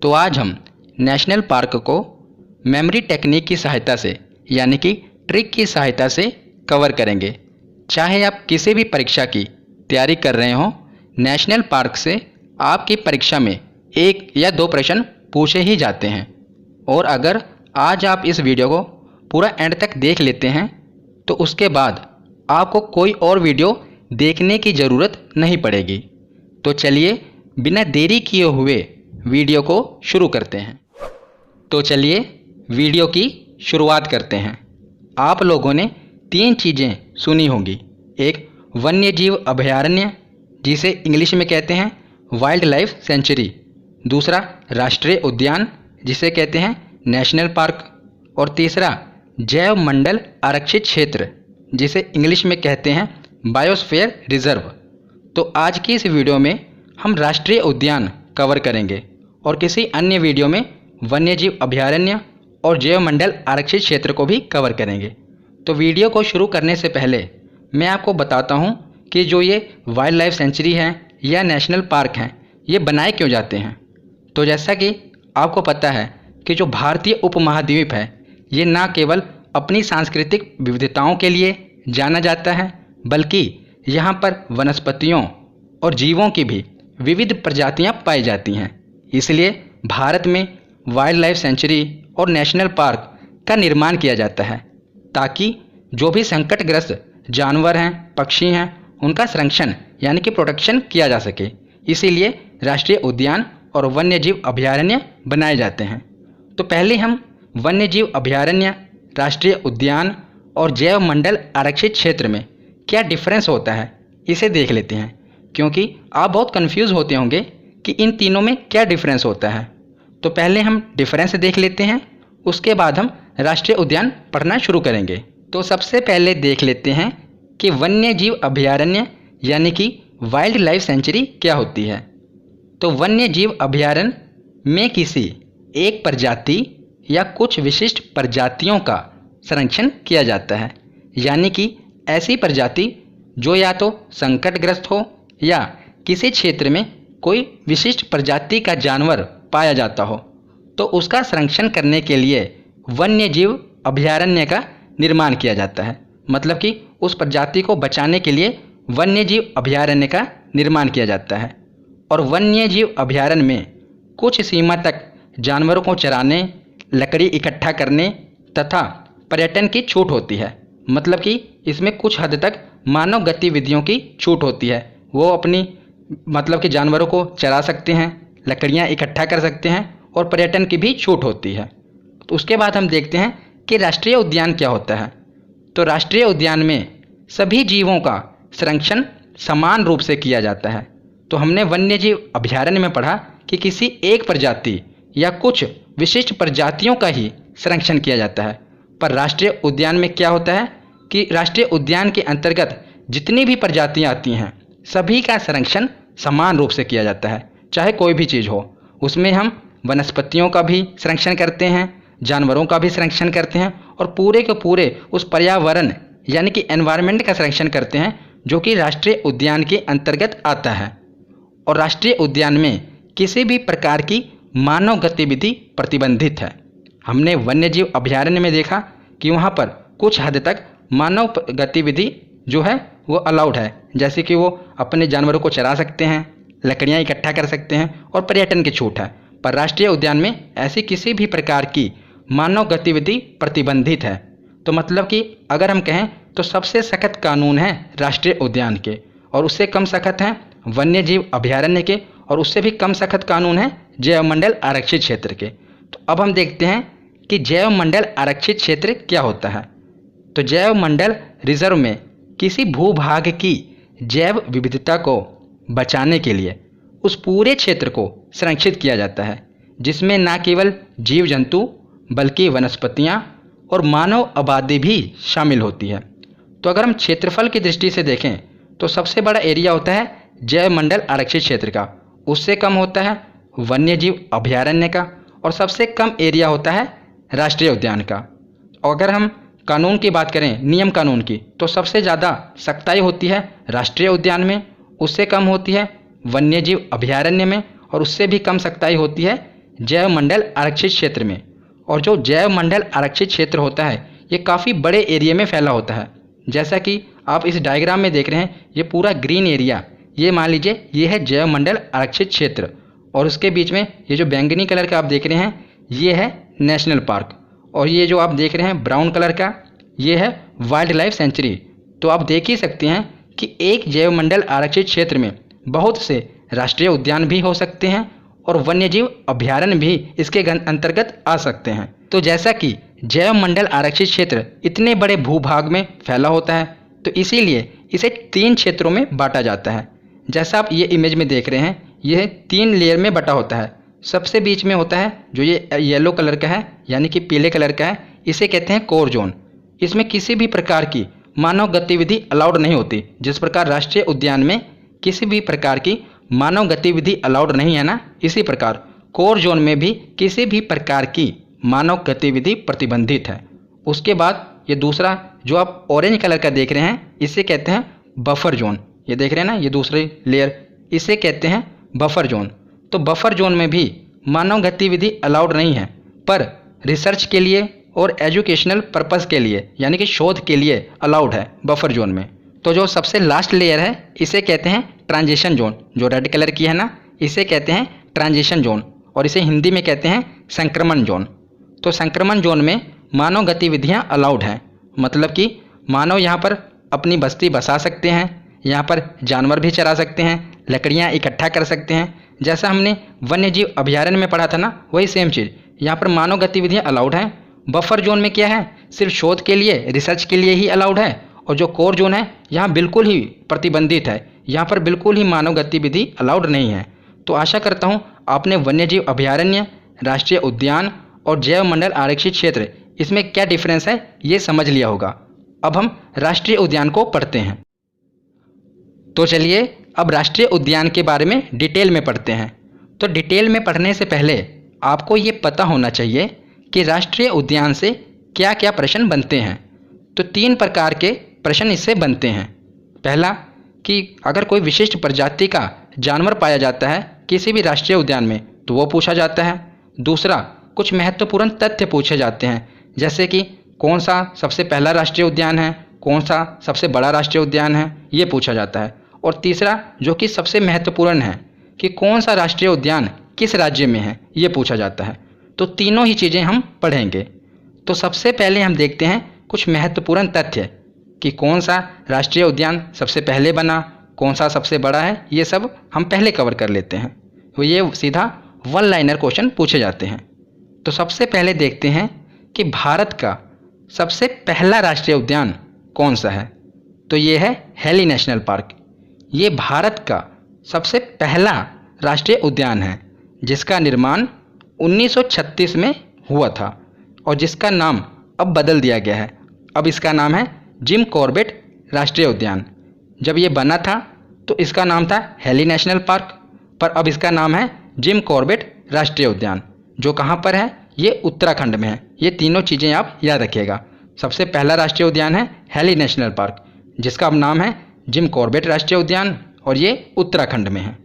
तो आज हम नेशनल पार्क को मेमोरी टेक्निक की सहायता से यानी कि ट्रिक की सहायता से कवर करेंगे। चाहे आप किसी भी परीक्षा की तैयारी कर रहे हों, नेशनल पार्क से आपकी परीक्षा में 1 या 2 प्रश्न पूछे ही जाते हैं। और अगर आज आप इस वीडियो को पूरा एंड तक देख लेते हैं तो उसके बाद आपको कोई और वीडियो देखने की ज़रूरत नहीं पड़ेगी। तो चलिए बिना देरी किए हुए वीडियो को शुरू करते हैं। तो चलिए वीडियो की शुरुआत करते हैं। आप लोगों ने 3 चीज़ें सुनी होंगी। एक वन्यजीव अभयारण्य जिसे इंग्लिश में कहते हैं वाइल्ड लाइफ सेंचुरी, दूसरा राष्ट्रीय उद्यान जिसे कहते हैं नेशनल पार्क, और तीसरा जैव मंडल आरक्षित क्षेत्र जिसे इंग्लिश में कहते हैं बायोस्फीयर रिजर्व। तो आज की इस वीडियो में हम राष्ट्रीय उद्यान कवर करेंगे और किसी अन्य वीडियो में वन्यजीव अभयारण्य और जैव मंडल आरक्षित क्षेत्र को भी कवर करेंगे। तो वीडियो को शुरू करने से पहले मैं आपको बताता हूं कि जो ये वाइल्ड लाइफ सेंचुरी है या नेशनल पार्क हैं, ये बनाए क्यों जाते हैं। तो जैसा कि आपको पता है कि जो भारतीय उपमहाद्वीप है ये ना केवल अपनी सांस्कृतिक विविधताओं के लिए जाना जाता है, बल्कि यहाँ पर वनस्पतियों और जीवों की भी विविध प्रजातियाँ पाई जाती हैं। इसलिए भारत में वाइल्ड लाइफ सेंचुरी और नेशनल पार्क का निर्माण किया जाता है ताकि जो भी संकटग्रस्त जानवर हैं, पक्षी हैं, उनका संरक्षण यानी कि प्रोटेक्शन किया जा सके। इसीलिए राष्ट्रीय उद्यान और वन्यजीव अभयारण्य बनाए जाते हैं। तो पहले हम वन्यजीव अभयारण्य, राष्ट्रीय उद्यान और जैव मंडल आरक्षित क्षेत्र में क्या डिफरेंस होता है इसे देख लेते हैं, क्योंकि आप बहुत कंफ्यूज होते होंगे कि इन तीनों में क्या डिफरेंस होता है। तो पहले हम डिफरेंस देख लेते हैं, उसके बाद हम राष्ट्रीय उद्यान पढ़ना शुरू करेंगे। तो सबसे पहले देख लेते हैं कि वन्यजीव अभयारण्य यानी कि वाइल्ड लाइफ सेंचुरी क्या होती है। तो वन्यजीव अभयारण्य में किसी एक प्रजाति या कुछ विशिष्ट प्रजातियों का संरक्षण किया जाता है, यानी कि ऐसी प्रजाति जो या तो संकटग्रस्त हो या किसी क्षेत्र में कोई विशिष्ट प्रजाति का जानवर पाया जाता हो, तो उसका संरक्षण करने के लिए वन्यजीव अभयारण्य का निर्माण किया जाता है। मतलब कि उस प्रजाति को बचाने के लिए वन्यजीव अभयारण्य का निर्माण किया जाता है। और वन्यजीव अभयारण्य में कुछ सीमा तक जानवरों को चराने, लकड़ी इकट्ठा करने तथा पर्यटन की छूट होती है। मतलब कि इसमें कुछ हद तक मानव गतिविधियों की छूट होती है। वो अपनी मतलब कि जानवरों को चरा सकते हैं, लकड़ियाँ इकट्ठा कर सकते हैं और पर्यटन की भी छूट होती है। तो उसके बाद हम देखते हैं कि राष्ट्रीय उद्यान क्या होता है। तो राष्ट्रीय उद्यान में सभी जीवों का संरक्षण समान रूप से किया जाता है। तो हमने वन्यजीव अभयारण्य में पढ़ा कि किसी एक प्रजाति या कुछ विशिष्ट प्रजातियों का ही संरक्षण किया जाता है, पर राष्ट्रीय उद्यान में क्या होता है कि राष्ट्रीय उद्यान के अंतर्गत जितनी भी प्रजातियां आती हैं सभी का संरक्षण समान रूप से किया जाता है, चाहे कोई भी चीज़ हो। उसमें हम वनस्पतियों का भी संरक्षण करते हैं, जानवरों का भी संरक्षण करते हैं और पूरे के पूरे उस पर्यावरण यानी कि एनवायरनमेंट का संरक्षण करते हैं जो कि राष्ट्रीय उद्यान के अंतर्गत आता है। और राष्ट्रीय उद्यान में किसी भी प्रकार की मानव गतिविधि प्रतिबंधित है। हमने वन्यजीव अभयारण्य में देखा कि वहाँ पर कुछ हद तक मानव गतिविधि जो है वो अलाउड है, जैसे कि वो अपने जानवरों को चरा सकते हैं, लकड़ियाँ इकट्ठा कर सकते हैं और पर्यटन की छूट है। पर राष्ट्रीय उद्यान में ऐसी किसी भी प्रकार की मानव गतिविधि प्रतिबंधित है। तो मतलब कि अगर हम कहें तो सबसे सख्त कानून है राष्ट्रीय उद्यान के, और उससे कम सख्त हैं वन्यजीव अभयारण्य के, और उससे भी कम सख्त कानून है जैव मंडल आरक्षित क्षेत्र के। तो अब हम देखते हैं कि जैव मंडल आरक्षित क्षेत्र क्या होता है। तो जैव मंडल रिजर्व में किसी भूभाग की जैव विविधता को बचाने के लिए उस पूरे क्षेत्र को संरक्षित किया जाता है, जिसमें न केवल जीव जंतु बल्कि वनस्पतियां और मानव आबादी भी शामिल होती है। तो अगर हम क्षेत्रफल की दृष्टि से देखें तो सबसे बड़ा एरिया होता है जैव मंडल आरक्षित क्षेत्र का, उससे कम होता है वन्यजीव अभयारण्य का, और सबसे कम एरिया होता है राष्ट्रीय उद्यान का। और अगर हम कानून की बात करें, नियम कानून की, तो सबसे ज़्यादा सख्ताई होती है राष्ट्रीय उद्यान में, उससे कम होती है वन्यजीव अभयारण्य में, और उससे भी कम सख्ताई होती है जैव मंडल आरक्षित क्षेत्र में। और जो जैव मंडल आरक्षित क्षेत्र होता है ये काफ़ी बड़े एरिया में फैला होता है। जैसा कि आप इस डायग्राम में देख रहे हैं, ये पूरा ग्रीन एरिया, ये मान लीजिए ये है जैव मंडल आरक्षित क्षेत्र, और उसके बीच में ये जो बैंगनी कलर का आप देख रहे हैं ये है नेशनल पार्क, और ये जो आप देख रहे हैं ब्राउन कलर का ये है वाइल्ड लाइफ सेंचुरी। तो आप देख ही सकते हैं कि एक जैव मंडल आरक्षित क्षेत्र में बहुत से राष्ट्रीय उद्यान भी हो सकते हैं और वन्यजीव अभयारण्य भी इसके अंतर्गत आ सकते हैं। तो जैसा कि जैव मंडल आरक्षित क्षेत्र इतने बड़े भूभाग में फैला होता है तो इसीलिए इसे 3 क्षेत्रों में बांटा जाता है। जैसा आप ये इमेज में देख रहे हैं, यह 3 लेयर में बटा होता है। सबसे बीच में होता है जो ये येलो कलर का है, यानी कि पीले कलर का है, इसे कहते हैं कोर जोन। इसमें किसी भी प्रकार की मानव गतिविधि अलाउड नहीं होती। जिस प्रकार राष्ट्रीय उद्यान में किसी भी प्रकार की मानव गतिविधि अलाउड नहीं है ना, इसी प्रकार कोर जोन में भी किसी भी प्रकार की मानव गतिविधि प्रतिबंधित है। उसके बाद ये दूसरा जो आप ऑरेंज कलर का देख रहे हैं इसे कहते हैं बफर जोन। ये देख रहे हैं ना, ये दूसरी लेयर, इसे कहते हैं बफर जोन। तो बफर जोन में भी मानव गतिविधि अलाउड नहीं है, पर रिसर्च के लिए और एजुकेशनल पर्पस के लिए यानी कि शोध के लिए अलाउड है बफर जोन में। तो जो सबसे लास्ट लेयर है इसे कहते हैं ट्रांजिशन जोन। जो रेड कलर की है ना, इसे कहते हैं ट्रांजिशन जोन, और इसे हिंदी में कहते हैं संक्रमण जोन। तो संक्रमण जोन में मानव गतिविधियां अलाउड हैं, मतलब कि मानव यहाँ पर अपनी बस्ती बसा सकते हैं, यहाँ पर जानवर भी चरा सकते हैं, लकड़ियाँ इकट्ठा कर सकते हैं। जैसा हमने वन्यजीव अभयारण्य में पढ़ा था ना, वही सेम चीज़ यहाँ पर मानव गतिविधियाँ अलाउड हैं। बफर जोन में क्या है, सिर्फ शोध के लिए, रिसर्च के लिए ही अलाउड है, और जो कोर जोन है यहाँ बिल्कुल ही प्रतिबंधित है, यहाँ पर बिल्कुल ही मानव गतिविधि अलाउड नहीं है। तो आशा करता हूँ आपने वन्यजीव अभयारण्य, राष्ट्रीय उद्यान और जैव मंडल आरक्षित क्षेत्र इसमें क्या डिफरेंस है ये समझ लिया होगा। अब हम राष्ट्रीय उद्यान को पढ़ते हैं। तो चलिए अब राष्ट्रीय उद्यान के बारे में डिटेल में पढ़ते हैं। तो डिटेल में पढ़ने से पहले आपको ये पता होना चाहिए कि राष्ट्रीय उद्यान से क्या क्या प्रश्न बनते हैं। तो 3 प्रकार के प्रश्न इससे बनते हैं। पहला कि अगर कोई विशिष्ट प्रजाति का जानवर पाया जाता है किसी भी राष्ट्रीय उद्यान में तो वो पूछा जाता है। दूसरा, कुछ महत्वपूर्ण तथ्य पूछे जाते हैं, जैसे कि कौन सा सबसे पहला राष्ट्रीय उद्यान है, कौन सा सबसे बड़ा राष्ट्रीय उद्यान है, ये पूछा जाता है। और तीसरा जो कि सबसे महत्वपूर्ण है कि कौन सा राष्ट्रीय उद्यान किस राज्य में है, ये पूछा जाता है। तो तीनों ही चीज़ें हम पढ़ेंगे। तो सबसे पहले हम देखते हैं कुछ महत्वपूर्ण तथ्य कि कौन सा राष्ट्रीय उद्यान सबसे पहले बना, कौन सा सबसे बड़ा है, ये सब हम पहले कवर कर लेते हैं। तो ये सीधा 1 लाइनर क्वेश्चन पूछे जाते हैं। तो सबसे पहले देखते हैं कि भारत का सबसे पहला राष्ट्रीय उद्यान कौन सा है। तो ये है हेली नेशनल पार्क। ये भारत का सबसे पहला राष्ट्रीय उद्यान है जिसका निर्माण 1936 में हुआ था और जिसका नाम अब बदल दिया गया है। अब इसका नाम है जिम कॉर्बेट राष्ट्रीय उद्यान। जब ये बना था तो इसका नाम था हेली नेशनल पार्क, पर अब इसका नाम है जिम कॉर्बेट राष्ट्रीय उद्यान। जो कहाँ पर है, ये उत्तराखंड में है। ये तीनों चीज़ें आप याद रखिएगा। सबसे पहला राष्ट्रीय उद्यान है हेली नेशनल पार्क, जिसका अब नाम है जिम कॉर्बेट राष्ट्रीय उद्यान, और ये उत्तराखंड में है।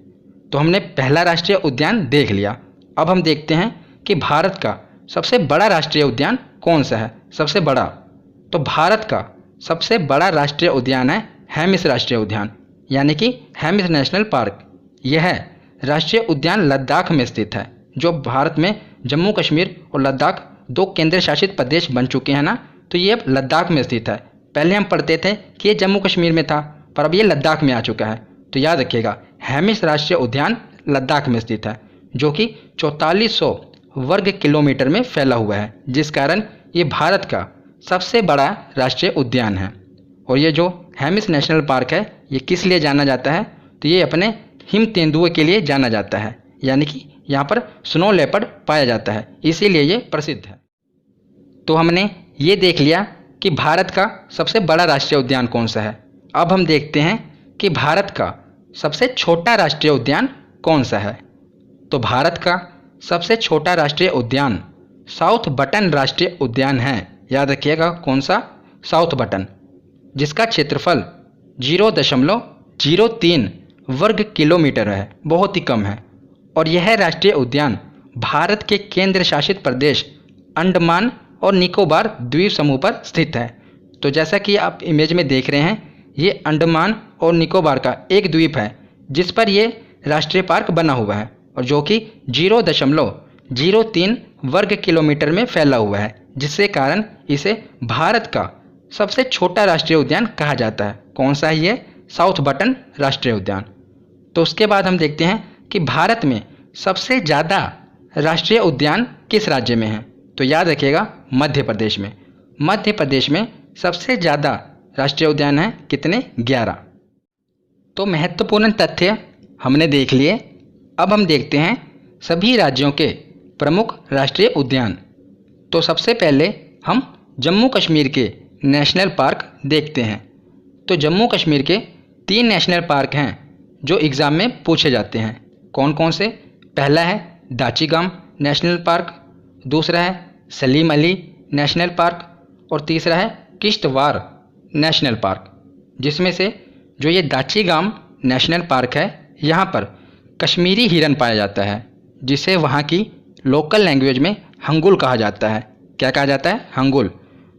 तो हमने पहला राष्ट्रीय उद्यान देख लिया। अब हम देखते हैं कि भारत का सबसे बड़ा राष्ट्रीय उद्यान कौन सा है। सबसे बड़ा, तो भारत का सबसे बड़ा राष्ट्रीय उद्यान है हेमिस राष्ट्रीय उद्यान, यानी कि हेमिस नेशनल पार्क। यह राष्ट्रीय उद्यान लद्दाख में स्थित है। जो भारत में जम्मू कश्मीर और लद्दाख 2 केंद्र शासित प्रदेश बन चुके हैं ना, तो ये अब लद्दाख में स्थित है। पहले हम पढ़ते थे कि ये जम्मू कश्मीर में था, पर अब ये लद्दाख में आ चुका है। तो याद रखिएगा, हेमिस राष्ट्रीय उद्यान लद्दाख में स्थित है, जो कि 4400 वर्ग किलोमीटर में फैला हुआ है, जिस कारण ये भारत का सबसे बड़ा राष्ट्रीय उद्यान है। और ये जो हेमिस नेशनल पार्क है ये किस लिए जाना जाता है, तो ये अपने हिम तेंदुए के लिए जाना जाता है, यानी कि यहाँ पर स्नो लेपर्ड पाया जाता है, इसीलिए ये प्रसिद्ध है। तो हमने ये देख लिया कि भारत का सबसे बड़ा राष्ट्रीय उद्यान कौन सा है। अब हम देखते हैं कि भारत का सबसे छोटा राष्ट्रीय उद्यान कौन सा है। तो भारत का सबसे छोटा राष्ट्रीय उद्यान साउथ बटन राष्ट्रीय उद्यान है। याद रखिएगा कौन सा, साउथ बटन, जिसका क्षेत्रफल 0.03 वर्ग किलोमीटर है, बहुत ही कम है। और यह राष्ट्रीय उद्यान भारत के केंद्र शासित प्रदेश अंडमान और निकोबार द्वीप समूह पर स्थित है। तो जैसा कि आप इमेज में देख रहे हैं, ये अंडमान और निकोबार का एक द्वीप है जिस पर ये राष्ट्रीय पार्क बना हुआ है और जो कि 0.03 वर्ग किलोमीटर में फैला हुआ है, जिससे कारण इसे भारत का सबसे छोटा राष्ट्रीय उद्यान कहा जाता है। कौन सा है ये? साउथ बटन राष्ट्रीय उद्यान। तो उसके बाद हम देखते हैं कि भारत में सबसे ज़्यादा राष्ट्रीय उद्यान किस राज्य में है। तो याद रखिएगा, मध्य प्रदेश में। मध्य प्रदेश में सबसे ज़्यादा राष्ट्रीय उद्यान है, कितने? 11। तो महत्वपूर्ण तथ्य हमने देख लिए। अब हम देखते हैं सभी राज्यों के प्रमुख राष्ट्रीय उद्यान। तो सबसे पहले हम जम्मू कश्मीर के नेशनल पार्क देखते हैं। तो जम्मू कश्मीर के 3 नेशनल पार्क हैं जो एग्ज़ाम में पूछे जाते हैं। कौन कौन से? पहला है दाचीगाम नेशनल पार्क, दूसरा है सलीम अली नेशनल पार्क और तीसरा है किश्तवाड़ नेशनल पार्क। जिसमें से जो ये दाचीगाम नेशनल पार्क है, यहाँ पर कश्मीरी हिरन पाया जाता है, जिसे वहाँ की लोकल लैंग्वेज में हंगुल कहा जाता है। क्या कहा जाता है? हंगुल।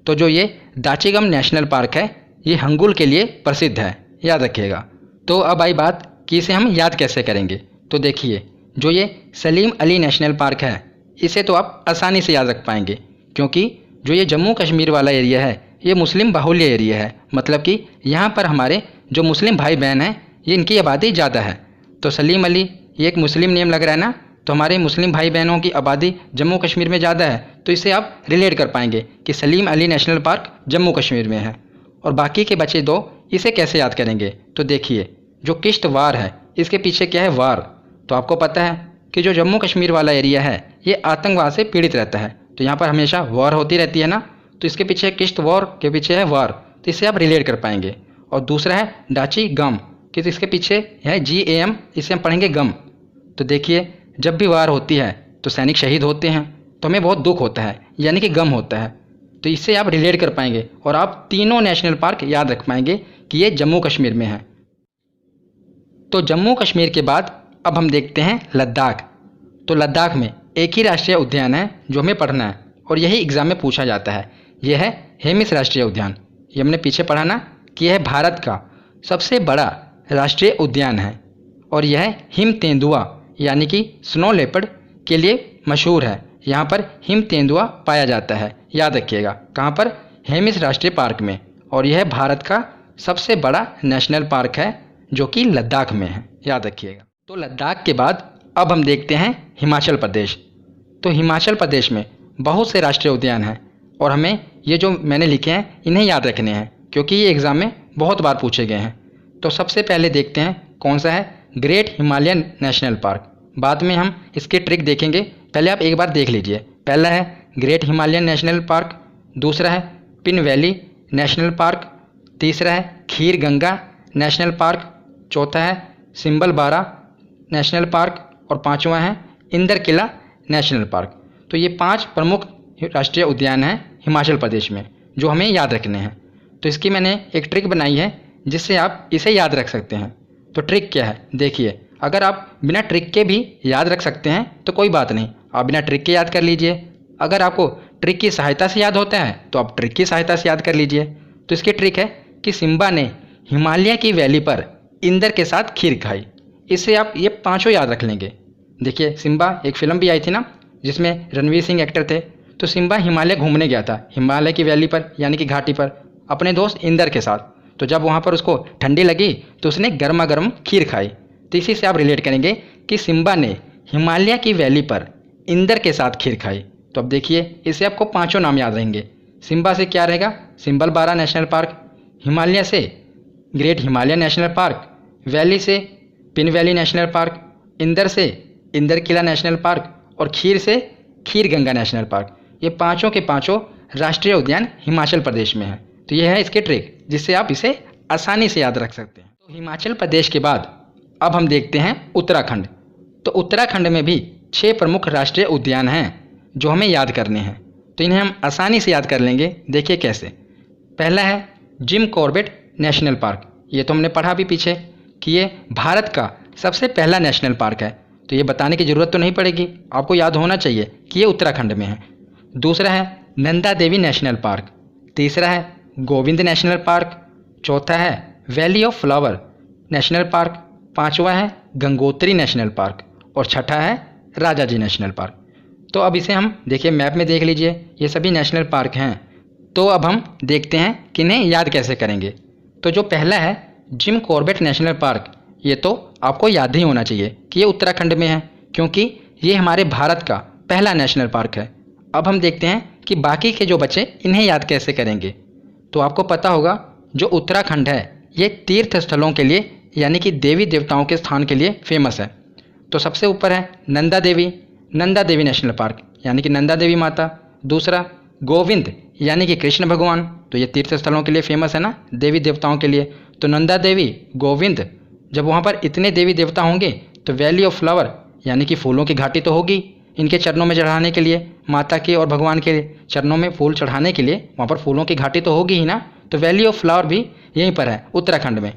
तो जो ये दाचीगम नेशनल पार्क है, ये हंगुल के लिए प्रसिद्ध है, याद रखिएगा। तो अब आई बात कि इसे हम याद कैसे करेंगे। तो देखिए, जो ये सलीम अली नेशनल पार्क है, इसे तो आप आसानी से याद रख पाएंगे, क्योंकि जो ये जम्मू कश्मीर वाला एरिया है, ये मुस्लिम बाहुल्य एरिया है। मतलब कि यहाँ पर हमारे जो मुस्लिम भाई बहन हैं, ये इनकी आबादी ज़्यादा है। तो सलीम अली ये एक मुस्लिम नेम लग रहा है ना, तो हमारे मुस्लिम भाई बहनों की आबादी जम्मू कश्मीर में ज़्यादा है, तो इससे आप रिलेट कर पाएंगे कि सलीम अली नेशनल पार्क जम्मू कश्मीर में है। और बाकी के बचे 2, इसे कैसे याद करेंगे। तो देखिए, जो किश्तवाड़ है, इसके पीछे क्या है? वार। तो आपको पता है कि जो जम्मू कश्मीर वाला एरिया है, ये आतंकवाद से पीड़ित रहता है, तो यहाँ पर हमेशा वॉर होती रहती है ना, तो इसके पीछे किश्तवाड़ के पीछे है वार, तो इससे आप रिलेट कर पाएंगे। और दूसरा है दाचीगम, कि इसके पीछे है GAM, इसे हम पढ़ेंगे गम। तो देखिए, जब भी वार होती है तो सैनिक शहीद होते हैं, तो हमें बहुत दुख होता है, यानी कि गम होता है। तो इससे आप रिलेट कर पाएंगे और आप तीनों नेशनल पार्क याद रख पाएंगे कि ये जम्मू कश्मीर में है। तो जम्मू कश्मीर के बाद अब हम देखते हैं लद्दाख। तो लद्दाख में एक ही राष्ट्रीय उद्यान है जो हमें पढ़ना है और यही एग्ज़ाम में पूछा जाता है। यह है हेमिस राष्ट्रीय उद्यान। ये हमने पीछे पढ़ा ना कि यह भारत का सबसे बड़ा राष्ट्रीय उद्यान है और यह हिम तेंदुआ यानी कि स्नो लेपर्ड के लिए मशहूर है। यहाँ पर हिम तेंदुआ पाया जाता है, याद रखिएगा। कहाँ पर? हेमिस राष्ट्रीय पार्क में। और यह भारत का सबसे बड़ा नेशनल पार्क है जो कि लद्दाख में है, याद रखिएगा। तो लद्दाख के बाद अब हम देखते हैं हिमाचल प्रदेश। तो हिमाचल प्रदेश में बहुत से राष्ट्रीय उद्यान हैं और हमें ये जो मैंने लिखे हैं इन्हें याद रखने हैं, क्योंकि ये एग्ज़ाम में बहुत बार पूछे गए हैं। तो सबसे पहले देखते हैं कौन सा है? Great Himalayan national park. बाद में हम इसकी ट्रिक देखेंगे, पहले आप एक बार देख लीजिए। पहला है ग्रेट हिमालयन नेशनल पार्क, दूसरा है पिन वैली नेशनल पार्क, तीसरा है खीर गंगा नेशनल पार्क, चौथा है सिम्बलबारा नेशनल पार्क और पांचवा है इंदर किला नेशनल पार्क। तो ये 5 प्रमुख राष्ट्रीय उद्यान हैं हिमाचल प्रदेश में जो हमें याद रखने हैं। तो इसकी मैंने एक ट्रिक बनाई है जिससे आप इसे याद रख सकते हैं। तो ट्रिक क्या है? देखिए, अगर आप बिना ट्रिक के भी याद रख सकते हैं तो कोई बात नहीं, आप बिना ट्रिक के याद कर लीजिए। अगर आपको ट्रिक की सहायता से याद होता है तो आप ट्रिक की सहायता से याद कर लीजिए। तो इसकी ट्रिक है कि सिम्बा ने हिमालय की वैली पर इंदर के साथ खीर खाई। इससे आप ये 5 याद रख लेंगे। देखिए, सिम्बा एक फिल्म भी आई थी ना जिसमें रणवीर सिंह एक्टर थे। तो सिम्बा हिमालय घूमने गया था, हिमालय की वैली पर यानी कि घाटी पर, अपने दोस्त इंदर के साथ। तो जब वहाँ पर उसको ठंडी लगी तो उसने गर्मा गर्म खीर खाई। तो इसी से आप रिलेट करेंगे कि सिम्बा ने हिमालय की वैली पर इंदर के साथ खीर खाई। तो अब देखिए, इससे आपको 5 नाम याद रहेंगे। सिम्बा से क्या रहेगा? सिम्बलबारा नेशनल पार्क, हिमालय से great Himalayan national park, valley से Pin valley national park, Inder से इंदर किला नेशनल पार्क और खीर से खीर गंगा नेशनल पार्क। ये 5 के 5 राष्ट्रीय उद्यान हिमाचल प्रदेश में है। तो ये है इसके ट्रिक जिससे आप इसे आसानी से याद रख सकते हैं। तो हिमाचल प्रदेश के बाद अब हम देखते हैं उत्तराखंड। तो उत्तराखंड में भी 6 प्रमुख राष्ट्रीय उद्यान हैं जो हमें याद करने हैं। तो इन्हें हम आसानी से याद कर लेंगे। देखिए कैसे। पहला है जिम कॉर्बेट नेशनल पार्क। ये तो हमने पढ़ा भी पीछे कि ये भारत का सबसे पहला नेशनल पार्क है। तो ये बताने की ज़रूरत तो नहीं पड़ेगी, आपको याद होना चाहिए कि ये उत्तराखंड में है। दूसरा है नंदा देवी नेशनल पार्क, तीसरा है गोविंद नेशनल पार्क, चौथा है valley of flower national park, पांचवा है गंगोत्री नेशनल पार्क और छठा है राजाजी नेशनल पार्क। तो अब इसे हम देखिए मैप में देख लीजिए, ये सभी नेशनल पार्क हैं। तो अब हम देखते हैं कि इन्हें याद कैसे करेंगे। तो जो पहला है जिम कॉर्बेट नेशनल पार्क, ये तो आपको याद ही होना चाहिए कि ये उत्तराखंड में है, क्योंकि ये हमारे भारत का पहला नेशनल पार्क है। अब हम देखते हैं कि बाकी के जो बचे इन्हें याद कैसे करेंगे। तो आपको पता होगा जो उत्तराखंड है ये तीर्थ स्थलों के लिए यानी कि देवी देवताओं के स्थान के लिए फेमस है। तो सबसे ऊपर है नंदा देवी नेशनल पार्क यानी कि नंदा देवी माता। दूसरा गोविंद यानी कि कृष्ण भगवान, तो ये तीर्थ स्थलों के लिए फेमस है ना, देवी देवताओं के लिए। तो नंदा देवी, गोविंद, जब वहाँ पर इतने देवी देवता होंगे तो वैली ऑफ फ्लावर यानी कि फूलों की घाटी तो होगी इनके चरणों में चढ़ाने के लिए, माता के और भगवान के चरणों में फूल चढ़ाने के लिए वहाँ पर फूलों की घाटी तो होगी ही ना। तो वैली ऑफ फ्लावर भी यहीं पर है उत्तराखंड में।